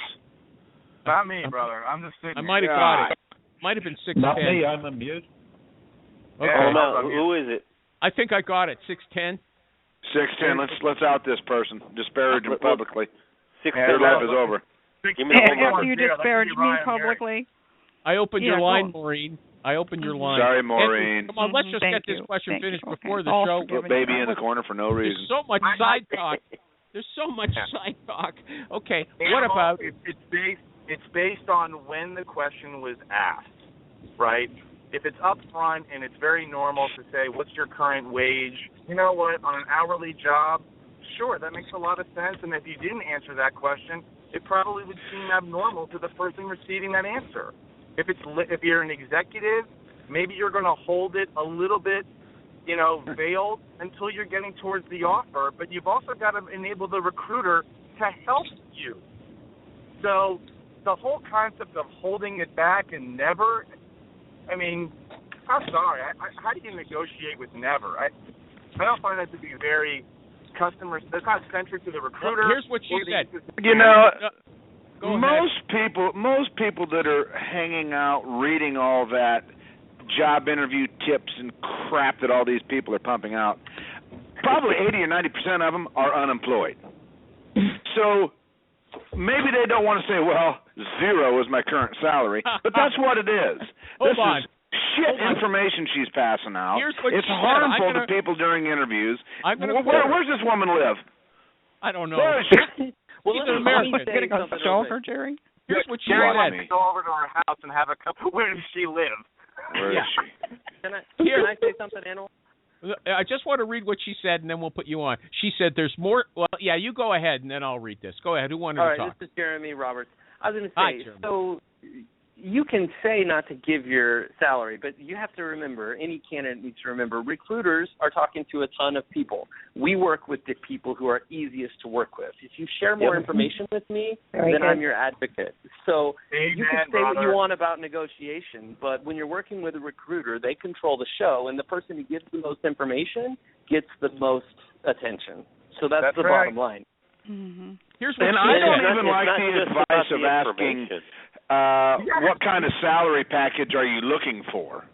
Not me, brother. I'm just sitting. I might have got it. Might have been 610. Not me. I'm on mute. Okay. Who is it? I think I got it. 610. 610. Let's out this person. Disparage him publicly. 610. Their life is over. After you disparage me publicly. I opened your line, Maureen. I opened your line. Sorry, Maureen. Come on, let's just get this question finished before the show. Put baby in the corner for no reason. There's so much side talk. There's so much side talk. Okay, what about? It's based on when the question was asked, right? If it's up front and it's very normal to say, what's your current wage? You know what, on an hourly job, sure, that makes a lot of sense. And if you didn't answer that question, it probably would seem abnormal to the person receiving that answer. If you're an executive, maybe you're going to hold it a little bit, veiled until you're getting towards the offer. But you've also got to enable the recruiter to help you. So the whole concept of holding it back and never, I mean, I'm sorry. How do you negotiate with never? I don't find that to be very customer. That's not centric to the recruiter. Well, here's what she said. Most people that are hanging out, reading all that job interview tips and crap that all these people are pumping out, probably 80 or 90% of them are unemployed. So maybe they don't want to say, well, 0 is my current salary, but that's what it is. Hold on. Shit information she's passing out. It's harmful to people during interviews. Where's this woman live? I don't know. Where is she? Well, she's an American. Getting a show her, Jerry. Here's what she said. Go over to her house and have a cup. Where does she live? Where is she? Can I say something, Anil? I just want to read what she said, and then we'll put you on. She said there's more. Well, yeah, you go ahead, and then I'll read this. Go ahead. Who wanted to talk? All right, this is Jeremy Roberts. I was going to say, Hi, so you can say not to give your salary, but you have to remember, any candidate needs to remember, recruiters are talking to a ton of people. We work with the people who are easiest to work with. If you share more information with me, then I'm your advocate. So you can say what you want about negotiation, but when you're working with a recruiter, they control the show, and the person who gives the most information gets the most attention. So that's the bottom line. Mm-hmm. Here's what I don't even like the advice of asking what kind of salary package are you looking for.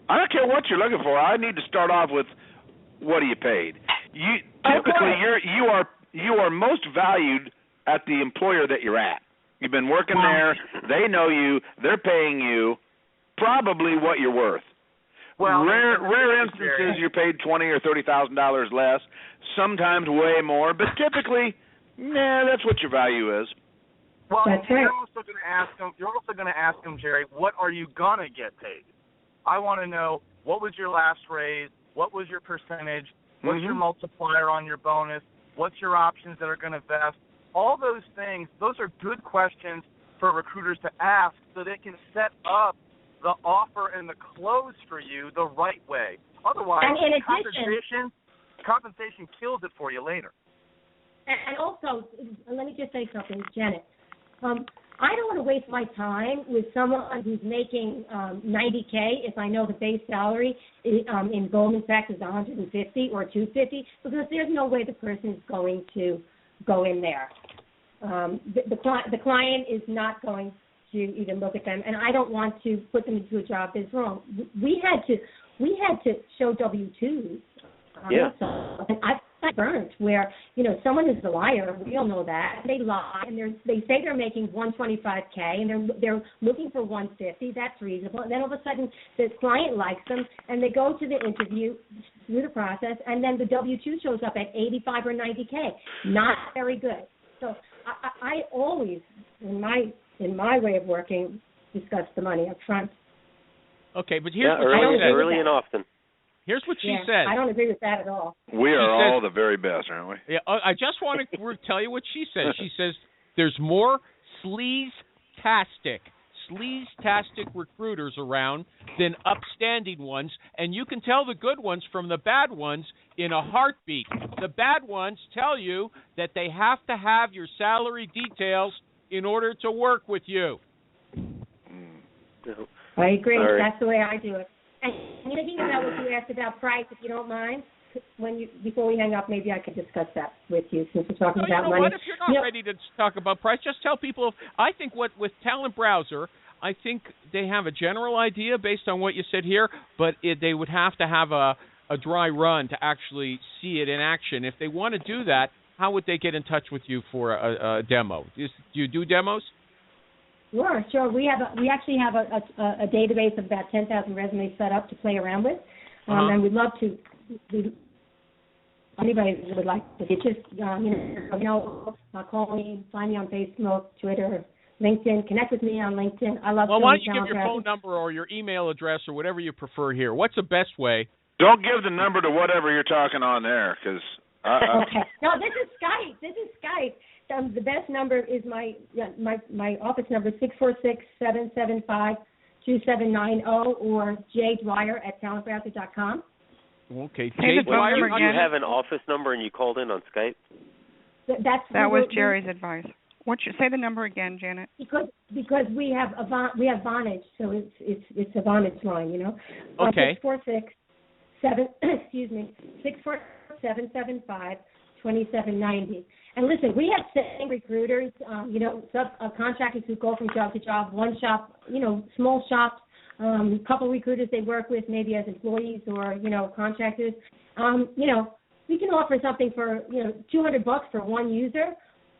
I don't care what you're looking for. I need to start off with what are you paid. Typically, you are most valued at the employer that you're at. You've been working there. They know you. They're paying you probably what you're worth. Well, rare instances you're paid $20,000 or $30,000 less. Sometimes way more, but typically, that's what your value is. Well, you're also going to ask them. Jerry, what are you gonna get paid? I want to know, what was your last raise? What was your percentage? What's your multiplier on your bonus? What's your options that are going to vest? All those things. Those are good questions for recruiters to ask, so they can set up the offer and the close for you the right way. Otherwise, and in addition, compensation kills it for you later. And also, let me just say something, Janet. I don't want to waste my time with someone who's making $90K if I know the base salary in Goldman Sachs is $150 or $250, because there's no way the person is going to go in there. The client is not going to even look at them, and I don't want to put them into a job that's wrong. We had to show W-2s Also. And I've got burnt where, someone is a liar. We all know that. They lie, and they say they're making $125K, and they're looking for $150. That's reasonable. And then all of a sudden, the client likes them, and they go to the interview through the process, and then the W-2 shows up at $85 or $90K. Not very good. So I always, in my way of working, discuss the money up front. Okay, but here's what she said. Early and often. Here's what she said. I don't agree with that at all. We are all the very best, aren't we? Yeah, I just want to tell you what she says. She says there's more sleaze-tastic recruiters around than upstanding ones, and you can tell the good ones from the bad ones in a heartbeat. The bad ones tell you that they have to have your salary details in order to work with you. I agree. Sorry. That's the way I do it. And thinking about what you asked about price, if you don't mind, before we hang up, maybe I could discuss that with you since we're talking about money. What? If you're not ready to talk about price, just tell people. I think with Talent Browser, I think they have a general idea based on what you said here, but they would have to have a dry run to actually see it in action. If they want to do that, how would they get in touch with you for a demo? Do you do demos? Sure. We actually have a database of about 10,000 resumes set up to play around with, and we'd love to. Anybody would like to just call me, find me on Facebook, Twitter, LinkedIn. Connect with me on LinkedIn. I love. Well, why don't you give your phone number or your email address or whatever you prefer here? What's the best way? Don't give the number to whatever you're talking on there, because. Okay. No, this is Skype. The best number is my office number, 646-775-2790, or jdwyer@talentbrowser.com. Okay. Dwyer, you have an office number and you called in on Skype? That was Jerry's advice. Say the number again, Janet. Because we have Vonage, so it's a Vonage line, Okay. 646-775-2790. And listen, we have same recruiters, contractors who go from job to job, one shop, small shops, couple recruiters they work with maybe as employees or, contractors. We can offer something for, $200 for one user.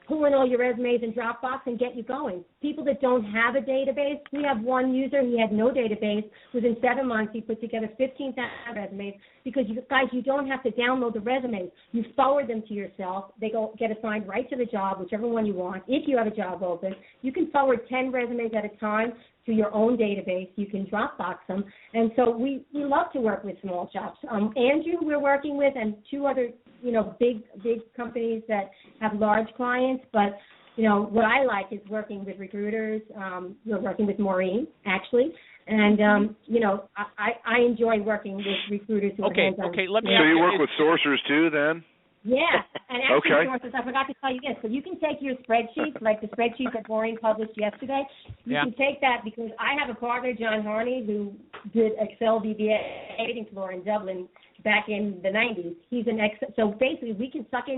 Pull in all your resumes in Dropbox and get you going. People that don't have a database, we have one user, he had no database. Within 7 months, he put together 15,000 resumes because, you don't have to download the resumes. You forward them to yourself. They get assigned right to the job, whichever one you want. If you have a job open, you can forward 10 resumes at a time to your own database. You can Dropbox them. And so we love to work with small shops. Andrew we're working with, and two other big companies that have large clients, but what I like is working with recruiters. We're working with Maureen, actually, and I enjoy working with recruiters who are hands-on. Okay, let me. So you work with sourcers too, then? Yeah, and actually, sources, I forgot to tell you this, but you can take your spreadsheets, like the spreadsheet that Maureen published yesterday. You can take that because I have a partner, John Harney, who did Excel VBA trading floor in Dublin back in the 90s. He's an Excel. So basically, we can suck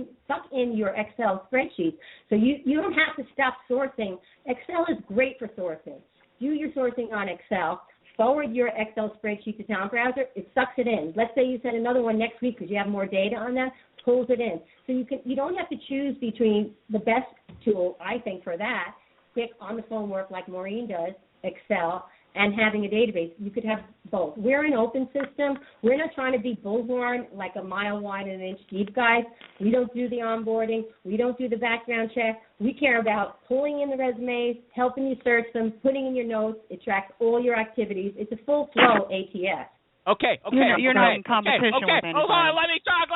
in your Excel spreadsheet. So you don't have to stop sourcing. Excel is great for sourcing. Do your sourcing on Excel. Forward your Excel spreadsheet to Talent Browser. It sucks it in. Let's say you send another one next week because you have more data on that. Pulls it in. So you don't have to choose between the best tool, I think, for that, quick on-the-phone work like Maureen does, Excel, and having a database. You could have both. We're an open system. We're not trying to be bullhorn like a mile wide and an inch deep, guys. We don't do the onboarding. We don't do the background check. We care about pulling in the resumes, helping you search them, putting in your notes. It tracks all your activities. It's a full-flow ATS. Okay. You're not in competition with anybody. Hold on, let me talk.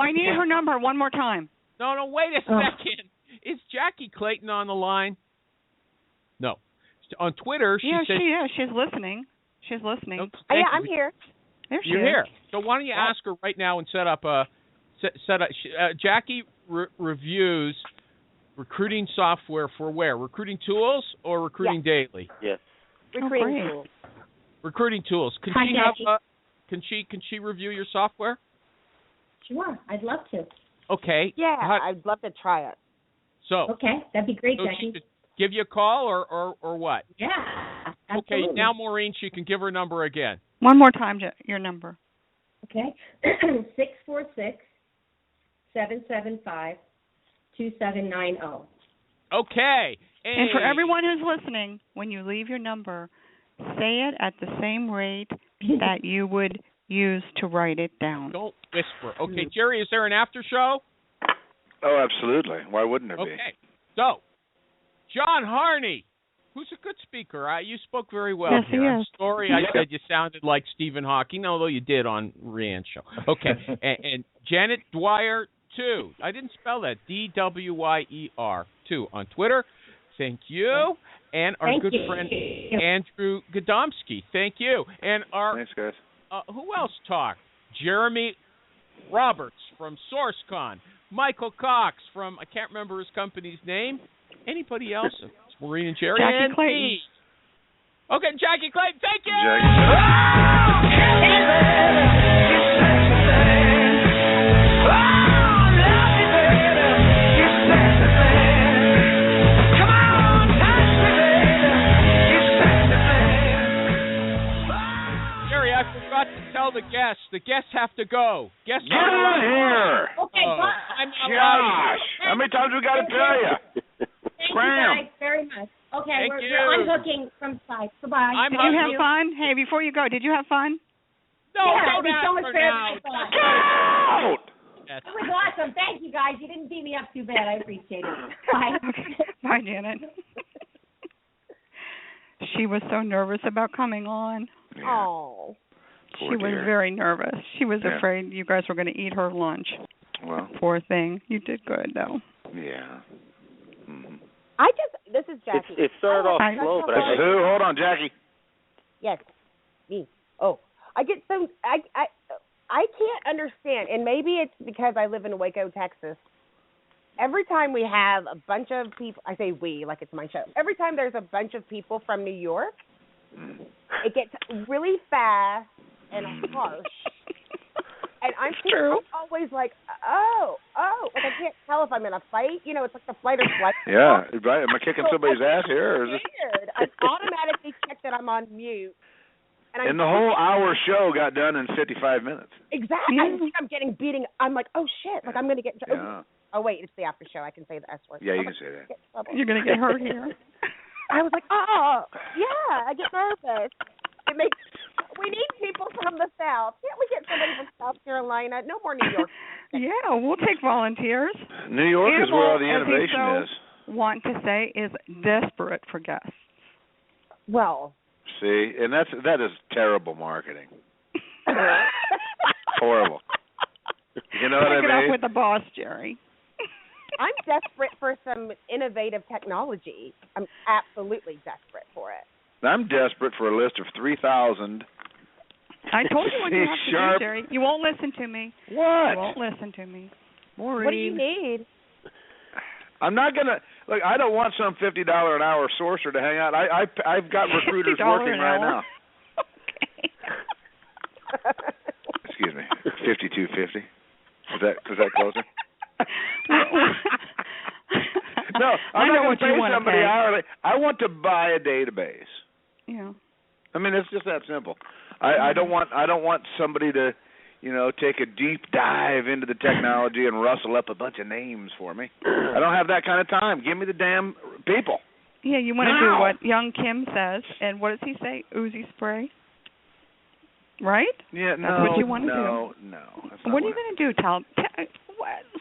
I need her number one more time. No, wait a second. Is Jackie Clayton on the line? No. On Twitter, she says... she is. She's listening. Okay, I'm here. There she You're is. here. So why don't you ask her right now and set up Jackie reviews recruiting software for where? Recruiting tools or Recruiting Daily? Yes. Recruiting tools. Recruiting tools. Can she review your software? Sure, I'd love to. Okay. Yeah, I'd love to try it. So. Okay, that'd be great, Jackie. Jackie. She should give you a call or what? Yeah, absolutely. Okay, now Maureen, she can give her number again. One more time, your number. Okay, Okay. 646-775-2790. Okay. And for everyone who's listening, when you leave your number, say it at the same rate that you would use to write it down. Don't whisper. Okay, Jerry, is there an after show? Oh, absolutely. Why wouldn't there be? Okay. So, John Harney, who's a good speaker. You spoke very well yes, here. He I'm is. sorry I said you sounded like Stephen Hawking, although you did on Rhiann's show. Okay. and Janet Dwyer, too. I didn't spell that. Dwyer, too, on Twitter. Thank you. And our good friend Andrew Gadomski. Thank you. And our Thanks, guys. Who else talked? Jeremy Roberts from SourceCon. Michael Cox from, I can't remember his company's name. Anybody else? It's Maureen and Jerry. Jackie and Clayton. me. Okay, Jackie Clayton, thank you! Jerry, I forgot to tell the guests. The guests have to go. Guests Get out of here! Okay, I'm not allowed. Gosh! How many times we got to tell you? Thank Cram. you guys very much. Okay, Thank we're you. unhooking from Skype. Goodbye. Did you have fun? Hey, before you go, did you have fun? No, Yeah, don't it was ask so much for better now. than I thought. Get out! Yes. It was awesome. Thank you, guys. You didn't beat me up too bad. I appreciate it. Bye. Okay. Bye, Janet. She was so nervous about coming on. Yeah. Oh. Poor She was dear. very nervous. She was Yeah. afraid you guys were going to eat her lunch. Well, Poor thing. You did good, though. yeah. Mm-hmm. This is Jackie. It started off slow, but This is who? Hold on, Jackie. Yes, me. Oh, I get so I can't understand, and maybe it's because I live in Waco, Texas. Every time we have a bunch of people, I say we like it's my show. Every time there's a bunch of people from New York, it gets really fast and harsh. And I'm always like, like I can't tell if I'm in a fight. You know, it's like the flight or flight. Yeah, right. Am I kicking somebody's ass here? Or is this... Weird. I automatically check that I'm on mute. And the whole hour show got done in 55 minutes. Exactly. I think I'm getting beating. I'm like, oh shit! Like I'm gonna get. Yeah. Oh wait, it's the after show. I can say the S word. Yeah, you can say that. You're going to get hurt here. I was like, oh yeah, I get nervous. It makes. We need people from the South. Can't we get somebody from South Carolina? No more New York. Yeah, we'll take volunteers. New York is where all the Animal, innovation as he is. Want to say is desperate for guests. Well. See, and that is terrible marketing. Horrible. You know what I Pick mean? it up with the boss, Jerry. I'm desperate for some innovative technology. I'm absolutely desperate for it. I'm desperate for a list of 3,000. I told you what you have to Sharp. do, Jerry. You won't listen to me. What? You won't listen to me. Maureen. What do you need? I'm not gonna look. I don't want some $50 an hour sorcerer to hang out. I've got recruiters working right now. Okay. Excuse me, $52.50. Is that closer? No, I'm not going to pay somebody hourly. I want to buy a database. Yeah. I mean, it's just that simple. I don't want somebody to, take a deep dive into the technology and rustle up a bunch of names for me. I don't have that kind of time. Give me the damn people. Yeah, you want to do what young Kim says, and what does he say? Uzi spray, right? Yeah, no, that's what you want to do. No. What are you going to do? Tell as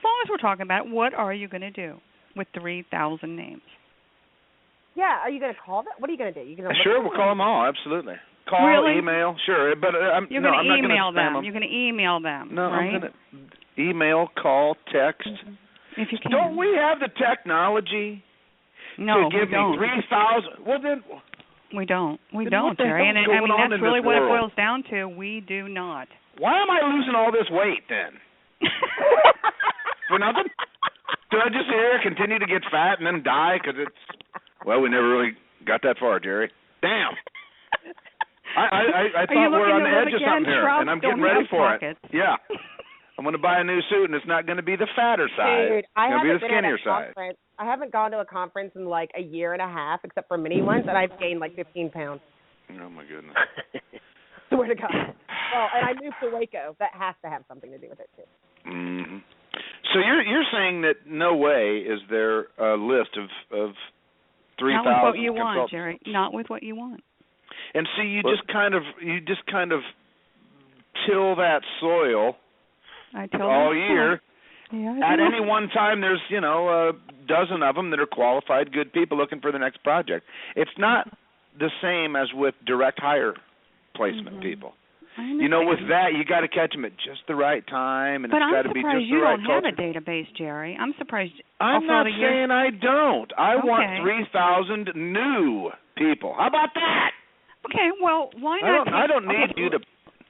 long as we're talking about it, what are you going to do with 3,000 names? Yeah, are you going to call them? What are you going to do? Sure, we'll call them all. Absolutely. Call, really? email, sure. But you're going to email them. You're going to email them. No, right? I'm going to email, call, text. If you can. Don't we have the technology to give me 3,000? Well, then we don't. We then don't, what the Jerry. hell's And going on that's in really this what it world? boils down to. We do not. Why am I losing all this weight then? For nothing? Do I just here continue to get fat and then die because it's? Well, we never really got that far, Jerry. Damn. I thought we were on the edge of something here, and I'm getting ready for it. Yeah. I'm going to buy a new suit, and it's not going to be the fatter side. Dude, it's going to be the skinnier side. I haven't gone to a conference in like a year and a half, except for mini ones, and I've gained like 15 pounds. Oh, my goodness. Swear to God. Well, and I moved to Waco. That has to have something to do with it too. Mm-hmm. So you're saying that no way is there a list of 3,000 Not with what you consultants. want, Jerry. Not with what you want. And see, you just kind of till that soil all year. Yeah, At any one time, there's a dozen of them that are qualified, good people looking for the next project. It's not the same as with direct hire placement people. With that, you got to catch them at just the right time, and it's got to be just the right culture. But I'm surprised you don't have a database, Jerry. I'm surprised. I'm not saying I don't. I want 3,000 new people. How about that? Okay, well, why not? I don't need you to.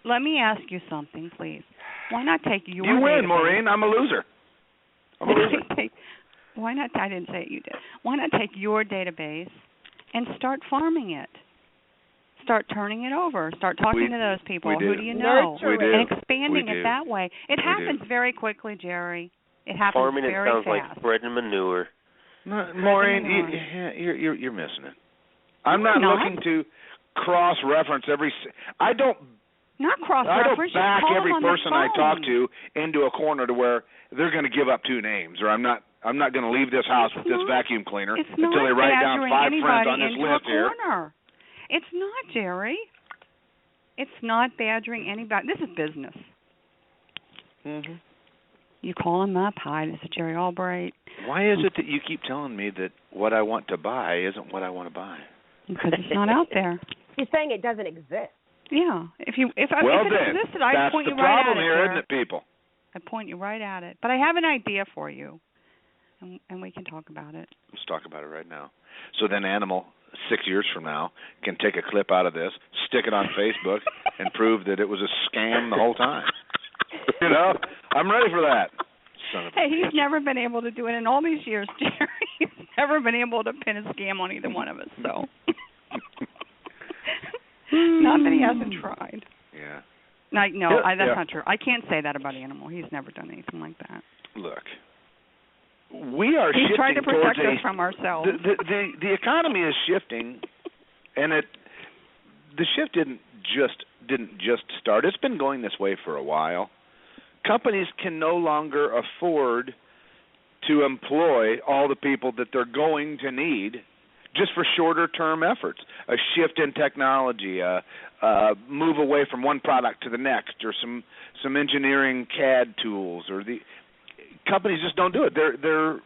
Let me ask you something, please. Why not take your You win, database? Maureen. I'm a loser. Why not? I didn't say it, you did. Why not take your database and start farming it? Start turning it over. Start talking to those people. Who do you know? And expanding it that way. It happens very quickly, Jerry. It happens farming very fast. Farming it sounds like spreading manure. Maureen, you're missing it. I'm not looking to cross-reference every. I don't back every person I talk to into a corner to where they're going to give up 2 names, or I'm not going to leave this house with this vacuum cleaner until they write down 5 friends on this list here. It's not, Jerry. It's not badgering anybody. This is business. Mm-hmm. You call him up. Hi, this is Jerry Albright. Why is it that you keep telling me that what I want to buy isn't what I want to buy? Because it's not out there. He's saying it doesn't exist. Yeah. If it existed, I'd point you right at it. That's the problem here, isn't it, people? I'd point you right at it. But I have an idea for you, and we can talk about it. Let's talk about it right now. So then Animal, 6 years from now, can take a clip out of this, stick it on Facebook, and prove that it was a scam the whole time. I'm ready for that. Hey, he's never been able to do it in all these years, Jerry. He's never been able to pin a scam on either one of us, so. Not that he hasn't tried. Yeah. That's not true. I can't say that about Animal. He's never done anything like that. Look, we are shifting. He's trying to protect us from ourselves. The economy is shifting, and the shift didn't just start. It's been going this way for a while. Companies can no longer afford to employ all the people that they're going to need just for shorter-term efforts. A shift in technology, move away from one product to the next, or some engineering CAD tools, or the companies just don't do it. They're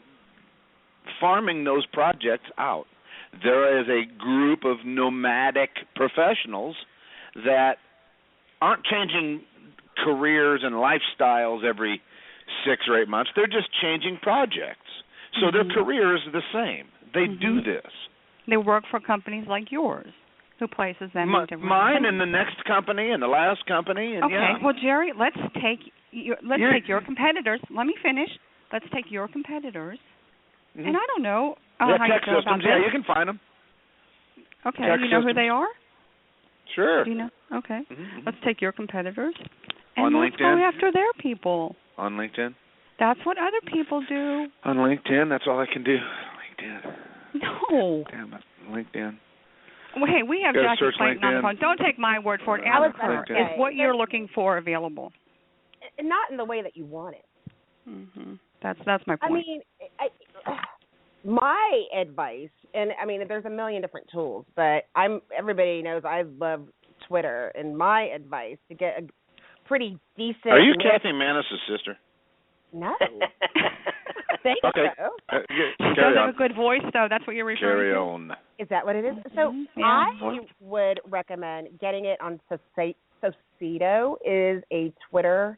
farming those projects out. There is a group of nomadic professionals that aren't changing careers and lifestyles every 6 or 8 months. They're just changing projects. So their career is the same. They do this. They work for companies like yours, who places them in different mine and the next company and the last company. And well, Jerry, let's take your competitors. Let me finish. Let's take your competitors. Mm-hmm. And I don't know how tech you feel systems. about this. You can find them. Okay, tech you know systems. who they are? Sure. Do you know? Okay. Mm-hmm. Let's take your competitors and on let's LinkedIn. go after their people. On LinkedIn. That's what other people do. On LinkedIn, that's all I can do. LinkedIn. No. Damn it, LinkedIn. Well, hey, we have Jackie Clayton on the phone. Don't take my word for it. Ask her. Is what you're looking for available? Not in the way that you want it. Mm-hmm. That's my point. I mean, my advice, and I mean, there's a million different tools, but everybody knows I love Twitter, and my advice to get a pretty decent. Are you Kathy Manis' sister? No. Thank okay. you. She does have a good voice, though. That's what you're referring Carry to. on. Is that what it is? So I would recommend getting it on Sociedo. Is a Twitter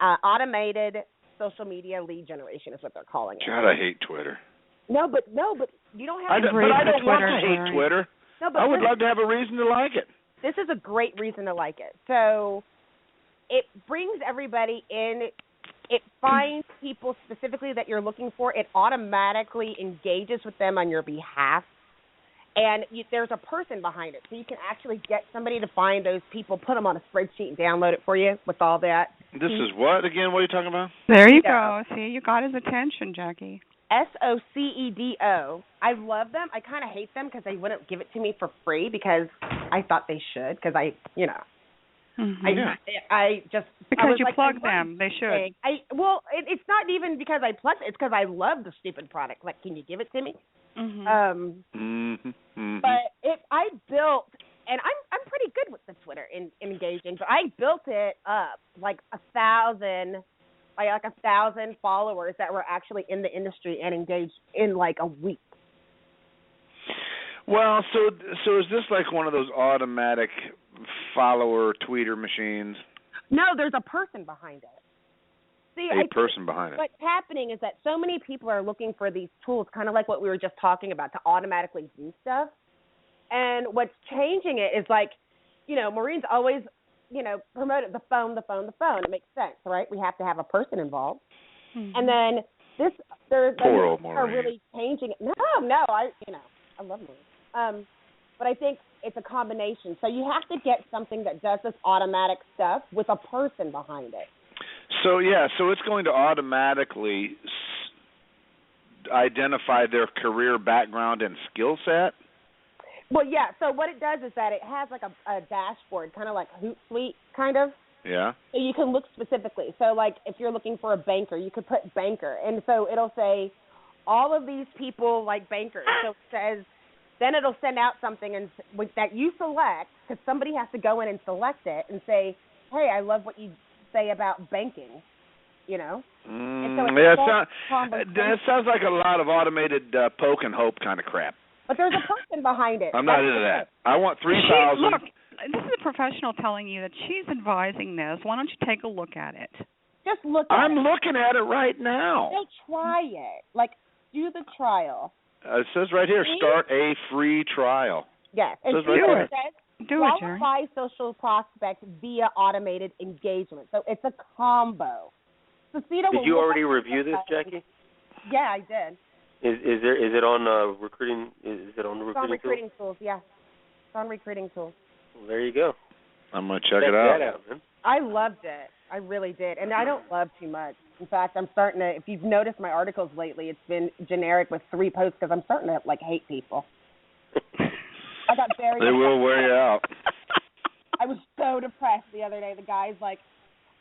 automated social media lead generation is what they're calling it. God, I hate Twitter. No, but you don't have. But I don't want to hate Twitter. No, but I would love to have a reason to like it. This is a great reason to like it. So it brings everybody in. It finds people specifically that you're looking for. It automatically engages with them on your behalf. And there's a person behind it. So you can actually get somebody to find those people, put them on a spreadsheet and download it for you with all that. This is what, again? What are you talking about? There you go. See, you got his attention, Jackie. SOCEDO. I love them. I kind of hate them because they wouldn't give it to me for free because I thought they should because I just because you like, plug them. They should. It's not even because I plugged it. It's because I love the stupid product. Like, can you give it to me? But I built, and I'm pretty good with the Twitter engaging. But I built it up like 1,000 followers that were actually in the industry and engaged in like a week. Well, so is this like one of those automatic follower tweeter machines? No, there's a person behind it. See, person behind it. What's happening is that so many people are looking for these tools, kind of like what we were just talking about, to automatically do stuff. And what's changing it is like, Maureen's always, promoted the phone. It makes sense, right? We have to have a person involved. And then there's are really changing it. No, I love Maureen. But I think it's a combination. So you have to get something that does this automatic stuff with a person behind it. So it's going to automatically identify their career background and skill set? Well, yeah. So what it does is that it has like a dashboard, kind of like Hootsuite, kind of. Yeah. So you can look specifically. So like if you're looking for a banker, you could put banker. And so it'll say all of these people like bankers. So it says, then it'll send out something that you select, because somebody has to go in and select it and say, hey, I love what you say about banking, And so that sounds like a lot of automated poke and hope kind of crap. But there's a person behind it. I'm not into that. I want 3,000. Look, this is a professional telling you that she's advising this. Why don't you take a look at it? Just look at it. I'm looking at it right now. Still try it. Like, do the trial. It says right here, start a free trial. Yes. It says right here. Do it, Jerry. Qualify social prospects via automated engagement. So it's a combo. Did you already review this, Jackie? Yeah, I did. Is it on recruiting? Is it on the recruiting? It's on recruiting tools. Yeah, it's on recruiting tools. Well, there you go. I'm gonna check it out. That out, man. I loved it. I really did, and I don't love too much. In fact, I'm starting to. If you've noticed my articles lately, it's been generic with 3 posts because I'm starting to hate people. I got very. They will wear you out. I was so depressed the other day. The guy's like,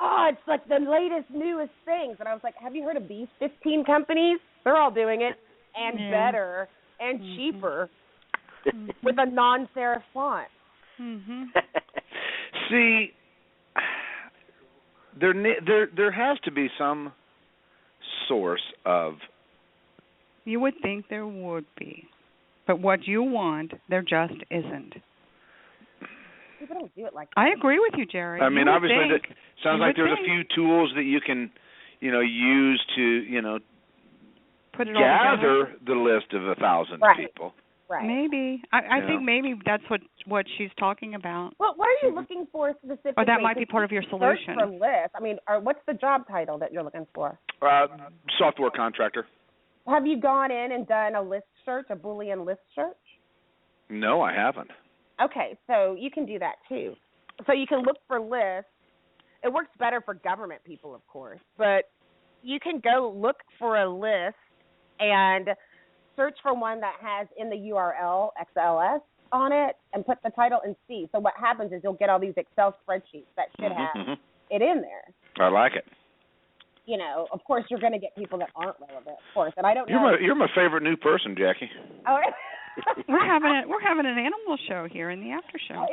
"Oh, it's like the latest, newest things," and I was like, "Have you heard of these 15 companies? They're all doing it, and better, and cheaper, with a non-serif font." See, there has to be some source of. You would think there would be. But what you want, there just isn't. People don't do it like that. I agree with you, Jerry. I mean, obviously, it sounds like there's a few tools that you can, use to, put it all gather the list of 1,000 people. Right. Maybe. I think maybe that's what she's talking about. Well, what are you looking for specifically? Or that might be part of your solution. Search for list. I mean, what's the job title that you're looking for? Software contractor. Have you gone in and done a list search, a Boolean list search? No, I haven't. Okay, so you can do that too. So you can look for lists. It works better for government people, of course, but you can go look for a list and search for one that has in the URL XLS on it and put the title and see. So what happens is you'll get all these Excel spreadsheets that should have it in there. I like it. Of course, you're going to get people that aren't relevant, of course. And I don't know. You're my favorite new person, Jackie. Oh, we're having an animal show here in the after show.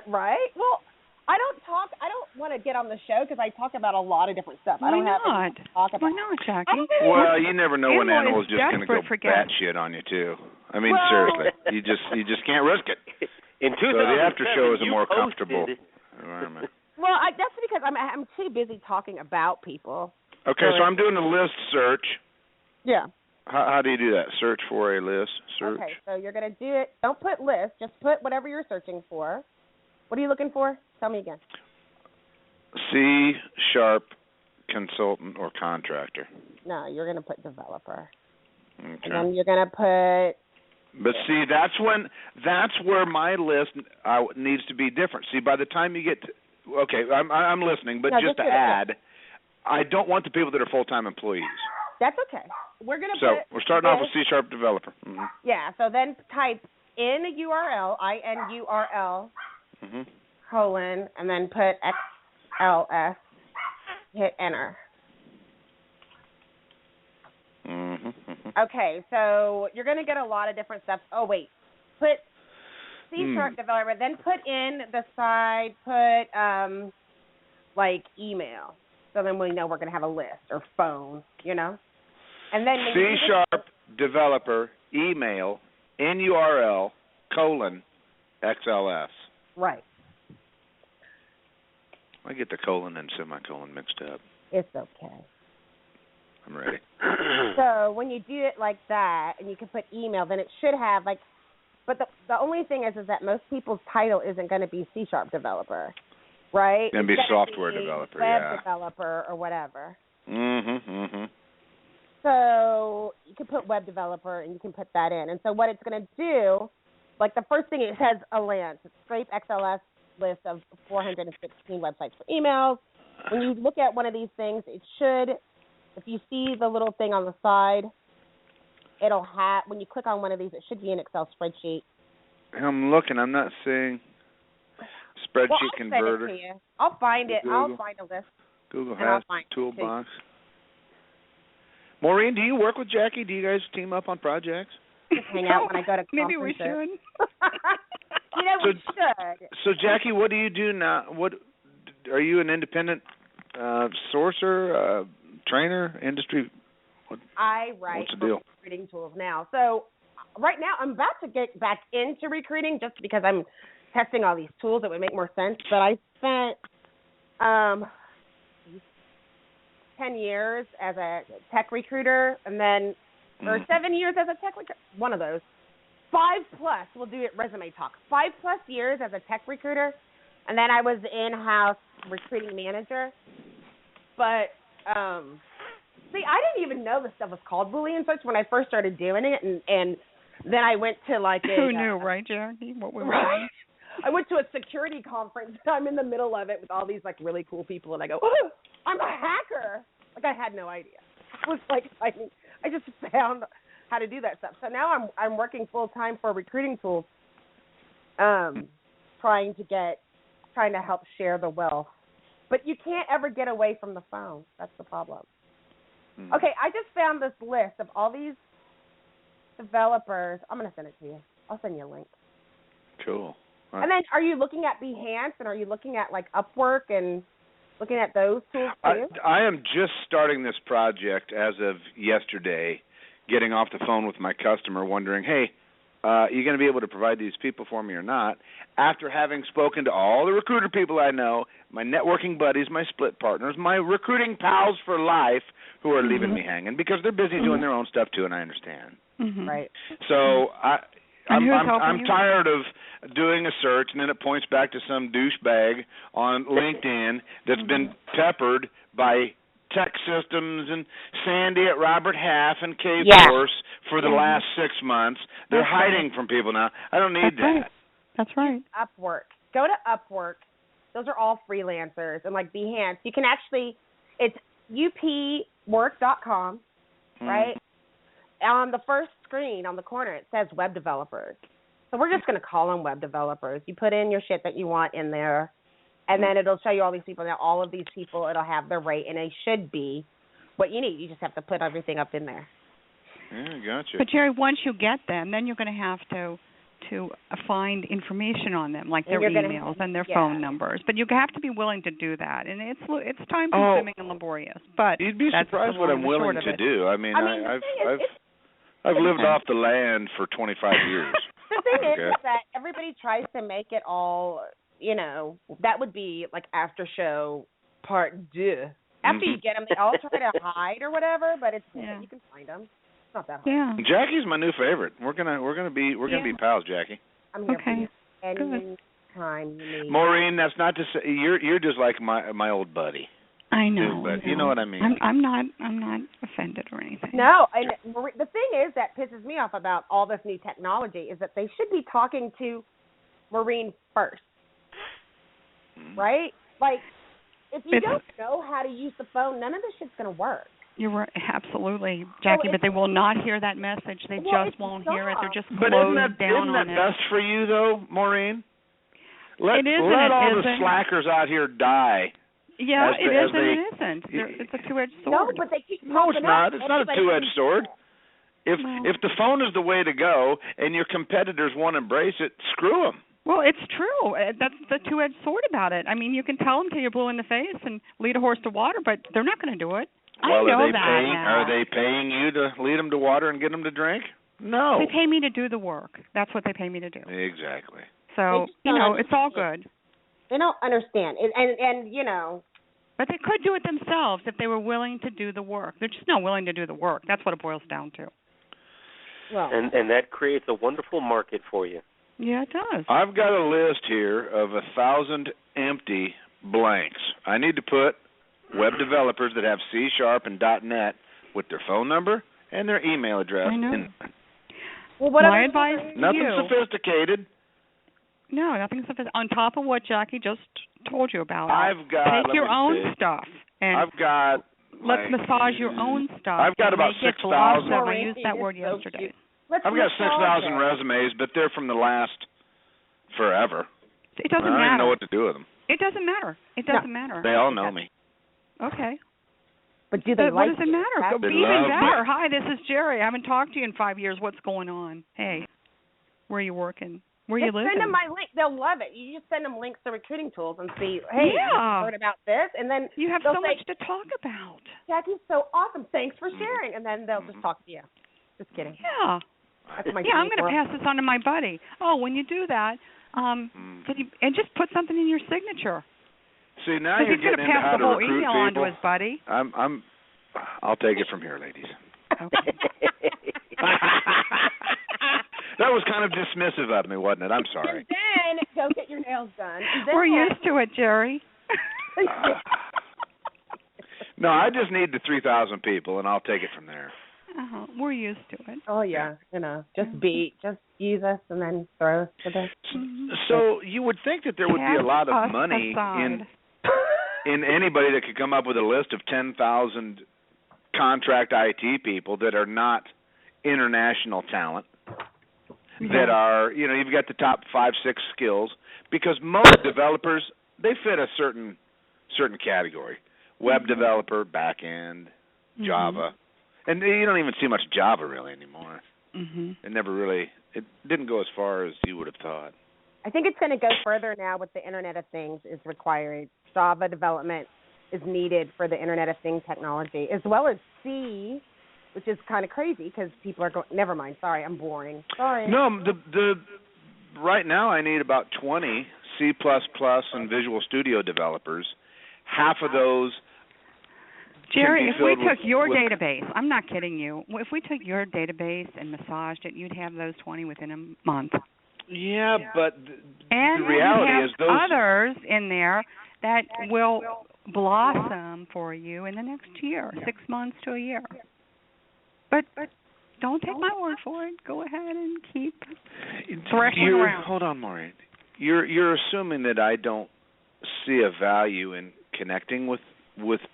Right? Well, I don't want to get on the show because I talk about a lot of different stuff. Why I don't not? have anything to talk about. Why not, Jackie? Well, you never know when Animal animals is just going to go batshit on you too. I mean, seriously, you just can't risk it. So the after show is a more comfortable environment. Well, that's because I'm too busy talking about people. Okay, so I'm doing a list search. Yeah. How do you do that? Search for a list search. Okay, so you're going to do it. Don't put list. Just put whatever you're searching for. What are you looking for? Tell me again. C# consultant or contractor. No, you're going to put developer. Okay. And then you're going to put. But see, that's where my list needs to be different. See, by the time you get to, okay, I'm listening, but just to add, I don't want the people that are full-time employees. That's okay. We're going to So we're starting off with C# developer. Mm-hmm. Yeah, so then type in a URL, INURL, colon, and then put XLS, hit enter. Okay, so you're going to get a lot of different stuff. Oh, wait. Put C# developer, then put in the side, like email. So then we know we're going to have a list or phone, you know? And then C# developer, email, NURL, colon, XLS. Right. I get the colon and semicolon mixed up. It's okay. I'm ready. So when you do it like that, and you can put email, then it should have like, but the only thing is that most people's title isn't going to be C# developer, right? It's going to be software developer, web developer or whatever. Mm-hmm. So you can put web developer, and you can put that in. And so what it's going to do, like the first thing it says, a list. Scrape XLS list of 416 websites for emails. When you look at one of these things, it should, if you see the little thing on the side, it'll have, when you click on one of these, it should be an Excel spreadsheet. I'm looking. I'm not seeing spreadsheet converter. Send it to you. I'll find it. Google. I'll find a list. Google has toolbox. Maureen, do you work with Jackie? Do you guys team up on projects? Just hang out when I go to conferences. Maybe we should. We should. So, Jackie, what do you do now? What are you, an independent sourcer, trainer, industry? I write what's the deal? Recruiting tools now. So right now I'm about to get back into recruiting just because I'm testing all these tools that would make more sense. But I spent 10 years as a tech recruiter, and then or 7 years as a tech recruiter. One of those. 5+. We'll do it resume talk. 5+ years as a tech recruiter, and then I was in-house recruiting manager. But see, I didn't even know this stuff was called Boolean search when I first started doing it, and then I went to like a... Who knew, right, Jackie? What we were doing? I went to a security conference. I'm in the middle of it with all these like really cool people, and I go, oh, I'm a hacker. Like I had no idea. It was like I just found how to do that stuff. So now I'm working full time for recruiting tools, trying to help share the wealth. But you can't ever get away from the phone. That's the problem. Okay, I just found this list of all these developers. I'm going to send it to you. I'll send you a link. Cool. Right. And then are you looking at Behance, and are you looking at like Upwork and looking at those tools too? I am just starting this project as of yesterday, getting off the phone with my customer wondering, hey, you going to be able to provide these people for me or not? After having spoken to all the recruiter people I know, my networking buddies, my split partners, my recruiting pals for life who are leaving me hanging because they're busy doing their own stuff too, and I understand. Right. So I'm tired of doing a search and then it points back to some douchebag on LinkedIn that's been peppered by Tech Systems and Sandy at Robert Half and K-Force for the last 6 months. They're hiding from people now. I don't need that. That's right. Upwork. Go to Upwork. Those are all freelancers. And like Behance, you can actually, it's upwork.com, right? On the first screen on the corner, it says web developers. So we're just going to call them web developers. You put in your shit that you want in there, and then it'll show you all these people. Now, all of these people, it'll have their rate, and they should be what you need. You just have to put everything up in there. Yeah, gotcha. But, Jerry, once you get them, then you're going to have to find information on them, like their emails and their phone numbers. But you have to be willing to do that, and it's time-consuming and laborious. But you'd be surprised what I'm willing to do. I mean I've lived off the land for 25 years. The thing is that everybody tries to make it all, that would be like after show part 2. After you get them, they all try to hide or whatever, but it's you can find them. It's not that hard. Yeah. Jackie's my new favorite. We're gonna be pals, Jackie. I'm here for you. Any time you need. Maureen, that's not to say you're just like my old buddy. I know. But you know what I mean. I'm not offended or anything. No, and the thing is that pisses me off about all this new technology is that they should be talking to Maureen first, right? Like, if you don't know how to use the phone, none of this shit's gonna work. You're right, absolutely, Jackie. But they will not hear that message. They just won't hear it. They're just closed down on it. Isn't that best for you, though, Maureen? Let it is all the slackers out here die. Yeah, it is and it isn't. It's a two-edged sword. No, but they keep No, it's not. It's not a two-edged sword. If the phone is the way to go and your competitors won't embrace it, screw them. Well, it's true. That's the two-edged sword about it. I mean, you can tell them till you're blue in the face and lead a horse to water, but they're not going to do it. Well, I know are they paying you to lead them to water and get them to drink? No. They pay me to do the work. That's what they pay me to do. Exactly. So, it's all good. They don't understand. And But they could do it themselves if they were willing to do the work. They're just not willing to do the work. That's what it boils down to. Well, and that creates a wonderful market for you. Yeah, it does. I've got a list here of 1,000 empty blanks. I need to put web developers that have C# and .NET with their phone number and their email address. I know. Well, my advice to nothing you, sophisticated. No, nothing sophisticated. On top of what Jackie just told you about. Take your own stuff. And I've got. Let's massage your own stuff. I've got about 6,000. I used that word yesterday. I've got 6,000 resumes, but they're from the last forever. It doesn't matter. I don't even know what to do with them. It doesn't matter. It doesn't matter. They all know me. Okay. But do they what does it matter? They even love better. me. Hi, this is Jerry. I haven't talked to you in 5 years. What's going on? Hey, where are you working? Where are you living? Send them my link. They'll love it. You just send them links to recruiting tools and see, hey, you heard about this, and then you have so much to talk about. Jackie's so awesome. Thanks for sharing, and then they'll just talk to you. Just kidding. Yeah. That's my I'm going to pass this on to my buddy. Oh, when you do that, and just put something in your signature. See, now you're getting into how to recruit email people. Onto his buddy. I'll take it from here, ladies. Okay. That was kind of dismissive of me, wasn't it? I'm sorry. And then go get your nails done. We're used to it, Jerry. No, I just need the 3,000 people, and I'll take it from there. We're used to it. Oh, yeah. Just use us and then throw us to the... So you would think that there would be a lot of money in anybody that could come up with a list of 10,000 contract IT people that are not international talent, that are, you've got the top 5-6 skills, because most developers, they fit a certain category. Web developer, back end, Java. And you don't even see much Java really anymore. It didn't go as far as you would have thought. I think it's going to go further now with the Internet of Things is required. Java development is needed for the Internet of Things technology, as well as C, which is kind of crazy because people are going, never mind, sorry, I'm boring. Sorry. No, right now I need about 20 C++ and Visual Studio developers. Half of those Jerry, if we took your database, I'm not kidding you, if we took your database and massaged it, you'd have those 20 within a month. Yeah, but the reality is those others in there that will blossom for you in the next year, 6 months to a year. But don't take my word for it. Go ahead and keep threshing around. Hold on, Maureen. You're assuming that I don't see a value in connecting with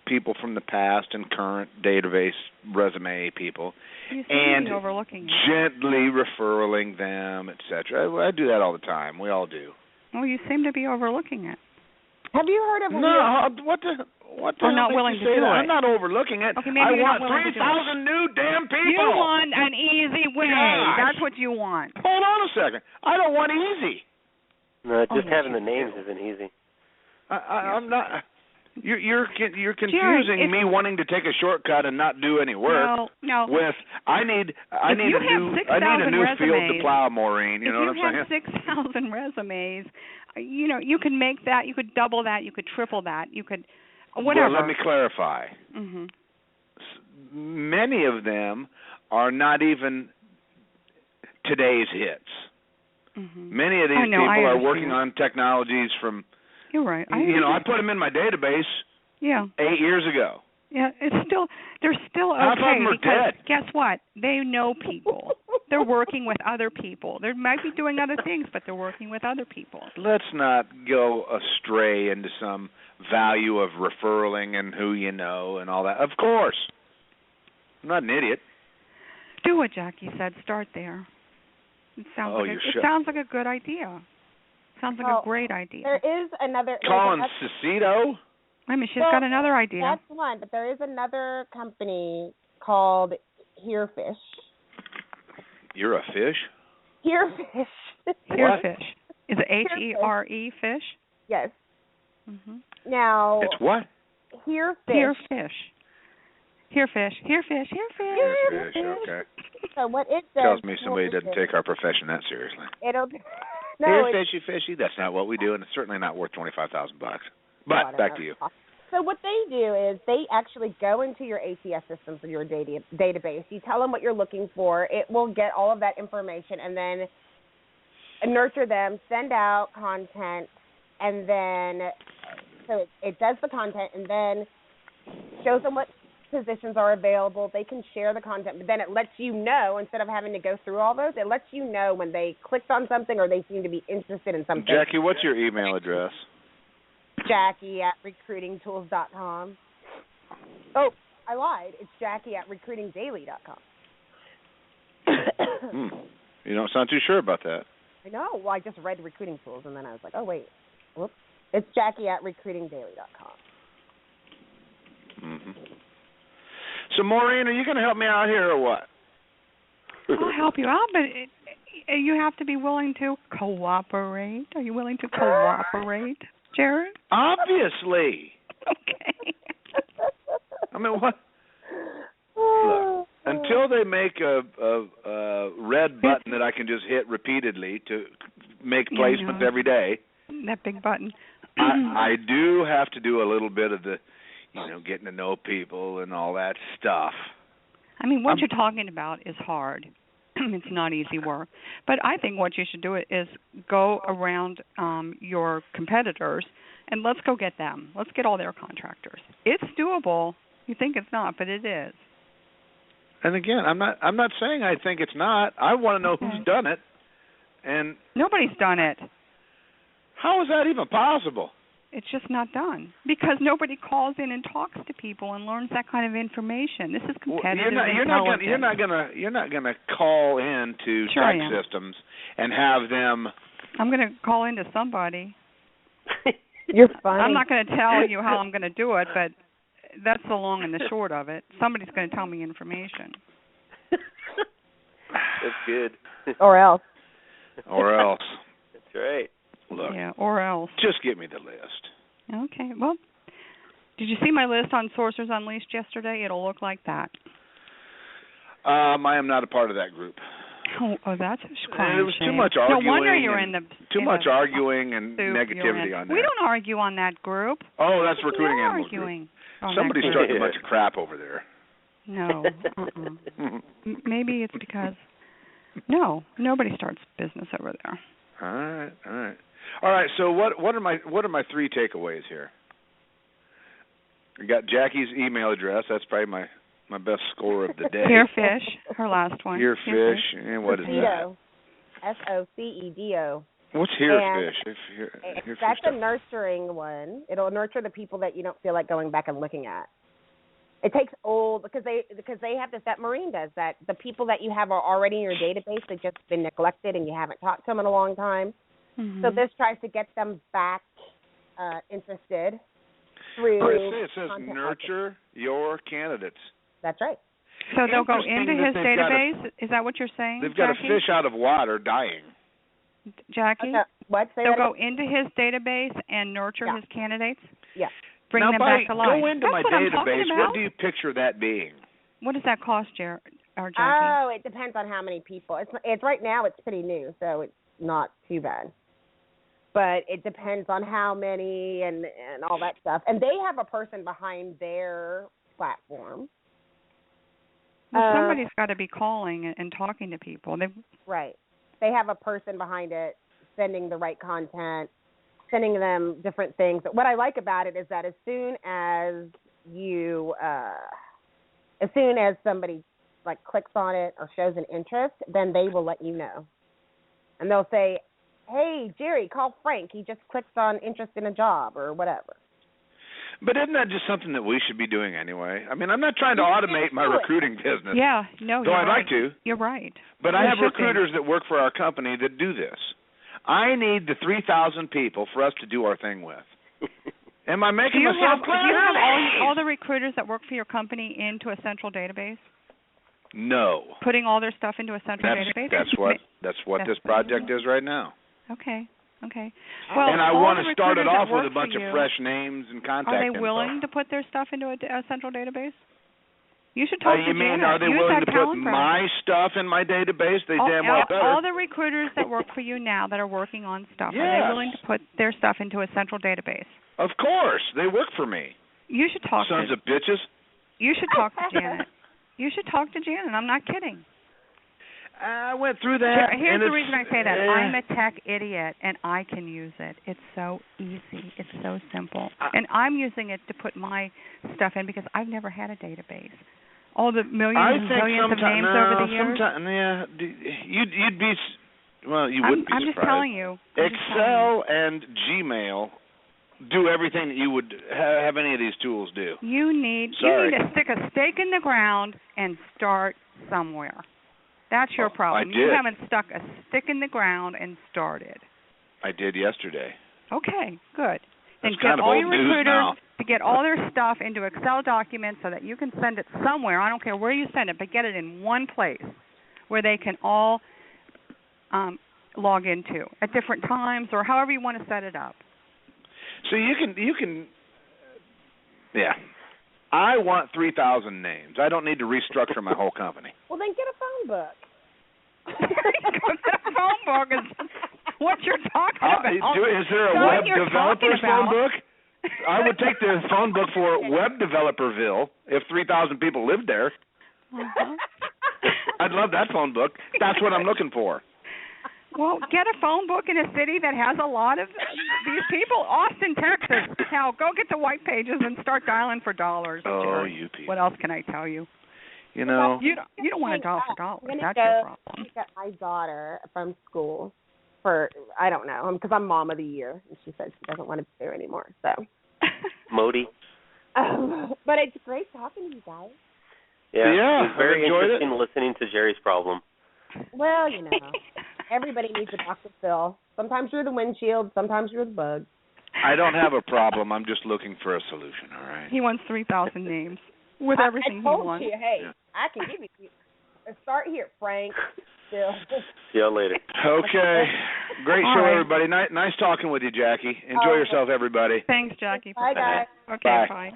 people from the past and current database resume people, and gently referring them, etc. I do that all the time. We all do. Well, you seem to be overlooking it. Have you heard of what the I'm not willing to do it. I'm not overlooking it. Okay, I want 3,000 new damn people. You want an easy way. Gosh. That's what you want. Hold on a second. I don't want easy. No, just having the names isn't easy. I'm not. You're confusing me wanting to take a shortcut and not do any work. No. With I need a new field to plow, Maureen. You know what I'm saying? If you have 6,000 resumes, you can make that. You could double that. You could triple that. You could whatever. Well, let me clarify. Many of them are not even today's hits. Many of these people are working on technologies from. You're right. I put them in my database. 8 years ago. Yeah, they're still okay. Half of them are because dead. Guess what? They know people. They're working with other people. They might be doing other things, but they're working with other people. Let's not go astray into some value of referring and who you know and all that. Of course. I'm not an idiot. Do what Jackie said. Start there. It sounds like a good idea. Sounds like a great idea. There is another. Colin Cicito? I mean, she's got another idea. That's one, but there is another company called Herefish. You're a fish? Herefish. Herefish. Is it H-E-R-E fish? Yes. Mm-hmm. Now. It's what? Herefish. Herefish. Herefish. Okay. So what it does tells me somebody doesn't take our profession that seriously. Fishy. That's not what we do, and it's certainly not worth $25,000. But back to you. So what they do is they actually go into your ATS systems or your database. You tell them what you're looking for. It will get all of that information and then nurture them, send out content, and then so it does the content and then shows them what positions are available. They can share the content, but then it lets you know, instead of having to go through all those, it lets you know when they clicked on something or they seem to be interested in something. Jackie, what's your email address? Jackie@recruitingtools.com. Oh, I lied. It's Jackie@recruitingdaily.com. You don't sound too sure about that. I know. Well, I just read Recruiting Tools, and then I was like, oh, wait. Whoops. It's Jackie@recruitingdaily.com. Mm-hmm. So, Maureen, are you going to help me out here or what? I'll help you out, but you have to be willing to cooperate. Are you willing to cooperate, Jared? Obviously. Okay. I mean, what? Look, until they make a red button that I can just hit repeatedly to make placements every day. That big button. I do have to do a little bit of the, getting to know people and all that stuff. I mean, what you're talking about is hard. It's not easy work. But I think what you should do is go around your competitors and let's go get them. Let's get all their contractors. It's doable. You think it's not, but it is. And again, I'm not saying I think it's not. I want to know who's done it. And nobody's done it. How is that even possible? It's just not done because nobody calls in and talks to people and learns that kind of information. This is competitive. You're not gonna call in to Tech Systems and have them. I'm going to call into somebody. You're funny. I'm not going to tell you how I'm going to do it, but that's the long and the short of it. Somebody's going to tell me information. That's good. Or else. That's right. Look, or else. Just give me the list. Okay. Well, did you see my list on Sorcerers Unleashed yesterday? It'll look like that. I am not a part of that group. Oh, that's a shame. It was too much arguing. No wonder you're in the too much arguing and negativity on that. We don't argue on that group. Oh, that's Recruiting Animals arguing. Group. Somebody's starting a bunch of crap over there. No. Maybe it's because nobody starts business over there. All right. So what are my three takeaways here? We got Jackie's email address. That's probably my best score of the day. Herefish, her last one. Herefish, and what is that? SOCEDO. What's Herefish? That's a nurturing one. It'll nurture the people that you don't feel like going back and looking at. It takes old because they have this, that Maureen does that. The people that you have are already in your database, they've just been neglected and you haven't talked to them in a long time. Mm-hmm. So this tries to get them back interested through. It says nurture your candidates. That's right. So they'll go into his database. Is that what you're saying? They've got Jackie? a fish out of water dying. Jackie, what? They'll go into his database and nurture his candidates. Yeah. Bring them back to life. Go into my database. What do you picture that being? What does that cost, Jackie? Oh, it depends on how many people. It's right now. It's pretty new, so it's not too bad. But it depends on how many and all that stuff. And they have a person behind their platform. Well, somebody's got to be calling and talking to people. Right. They have a person behind it sending the right content, sending them different things. What I like about it is that as soon as somebody like clicks on it or shows an interest, then they will let you know. And they'll say, hey, Jerry, call Frank. He just clicked on interest in a job or whatever. But isn't that just something that we should be doing anyway? I mean, I'm not trying to automate my recruiting business. Yeah, no, though I'd like to. You're right. But I have recruiters that work for our company that do this. I need the 3,000 people for us to do our thing with. Am I making myself clear? Do you have all the recruiters that work for your company into a central database? No. Putting all their stuff into a central database? That's what this project is right now. Okay. Well, and I want to start it off with a bunch of fresh names and contact info. Are they willing to put their stuff into a central database? You should talk to You mean, Janet. are they willing to put my stuff in my database? They damn well better. All the recruiters that work for you now that are working on stuff, are they willing to put their stuff into a central database? Of course. They work for me. You should talk Sons of bitches. You should talk to Janet. You should talk to Janet. I'm not kidding. I went through that. Here's the reason I say that. I'm a tech idiot, and I can use it. It's so easy. It's so simple. And I'm using it to put my stuff in because I've never had a database. All the millions and billions of names over the years. You'd be, well, you wouldn't be surprised. I'm just telling you. Excel and Gmail do everything that you would have any of these tools do. You need to stick a stake in the ground and start somewhere. That's your problem. I did. You haven't stuck a stick in the ground and started. I did yesterday. Okay, good. Then get all your recruiters to get all their stuff into Excel documents so that you can send it somewhere. I don't care where you send it, but get it in one place where they can all log into at different times or however you want to set it up. So you can, yeah. I want 3,000 names. I don't need to restructure my whole company. Well, then get a phone book. Get a phone book is what you're talking about. Is there a web developer's phone book? I would take the phone book for Web Developerville if 3,000 people lived there. Uh-huh. I'd love that phone book. That's what I'm looking for. Well, get a phone book in a city that has a lot of these people. Austin, Texas. Hell, go get the white pages and start dialing for dollars. Oh, you people. What else can I tell you? You know. You don't want to dial for dollars. That's your problem. Pick up my daughter from school for, I don't know, because I'm mom of the year. And she said she doesn't want to be there anymore. So. Modi. But it's great talking to you guys. Yeah. Yeah. It's very interesting listening to Jerry's problem. Well, you know. Everybody needs a Dr. Phil. Sometimes you're the windshield, sometimes you're the bug. I don't have a problem. I'm just looking for a solution, all right? He wants 3,000 names with everything he wants. he wants. You, hey, I can give you. Start here, Frank. Phil. See you later. Okay. Great show, everybody. Nice talking with you, Jackie. Enjoy yourself, everybody. Thanks, Jackie. Bye, guys. Okay, bye.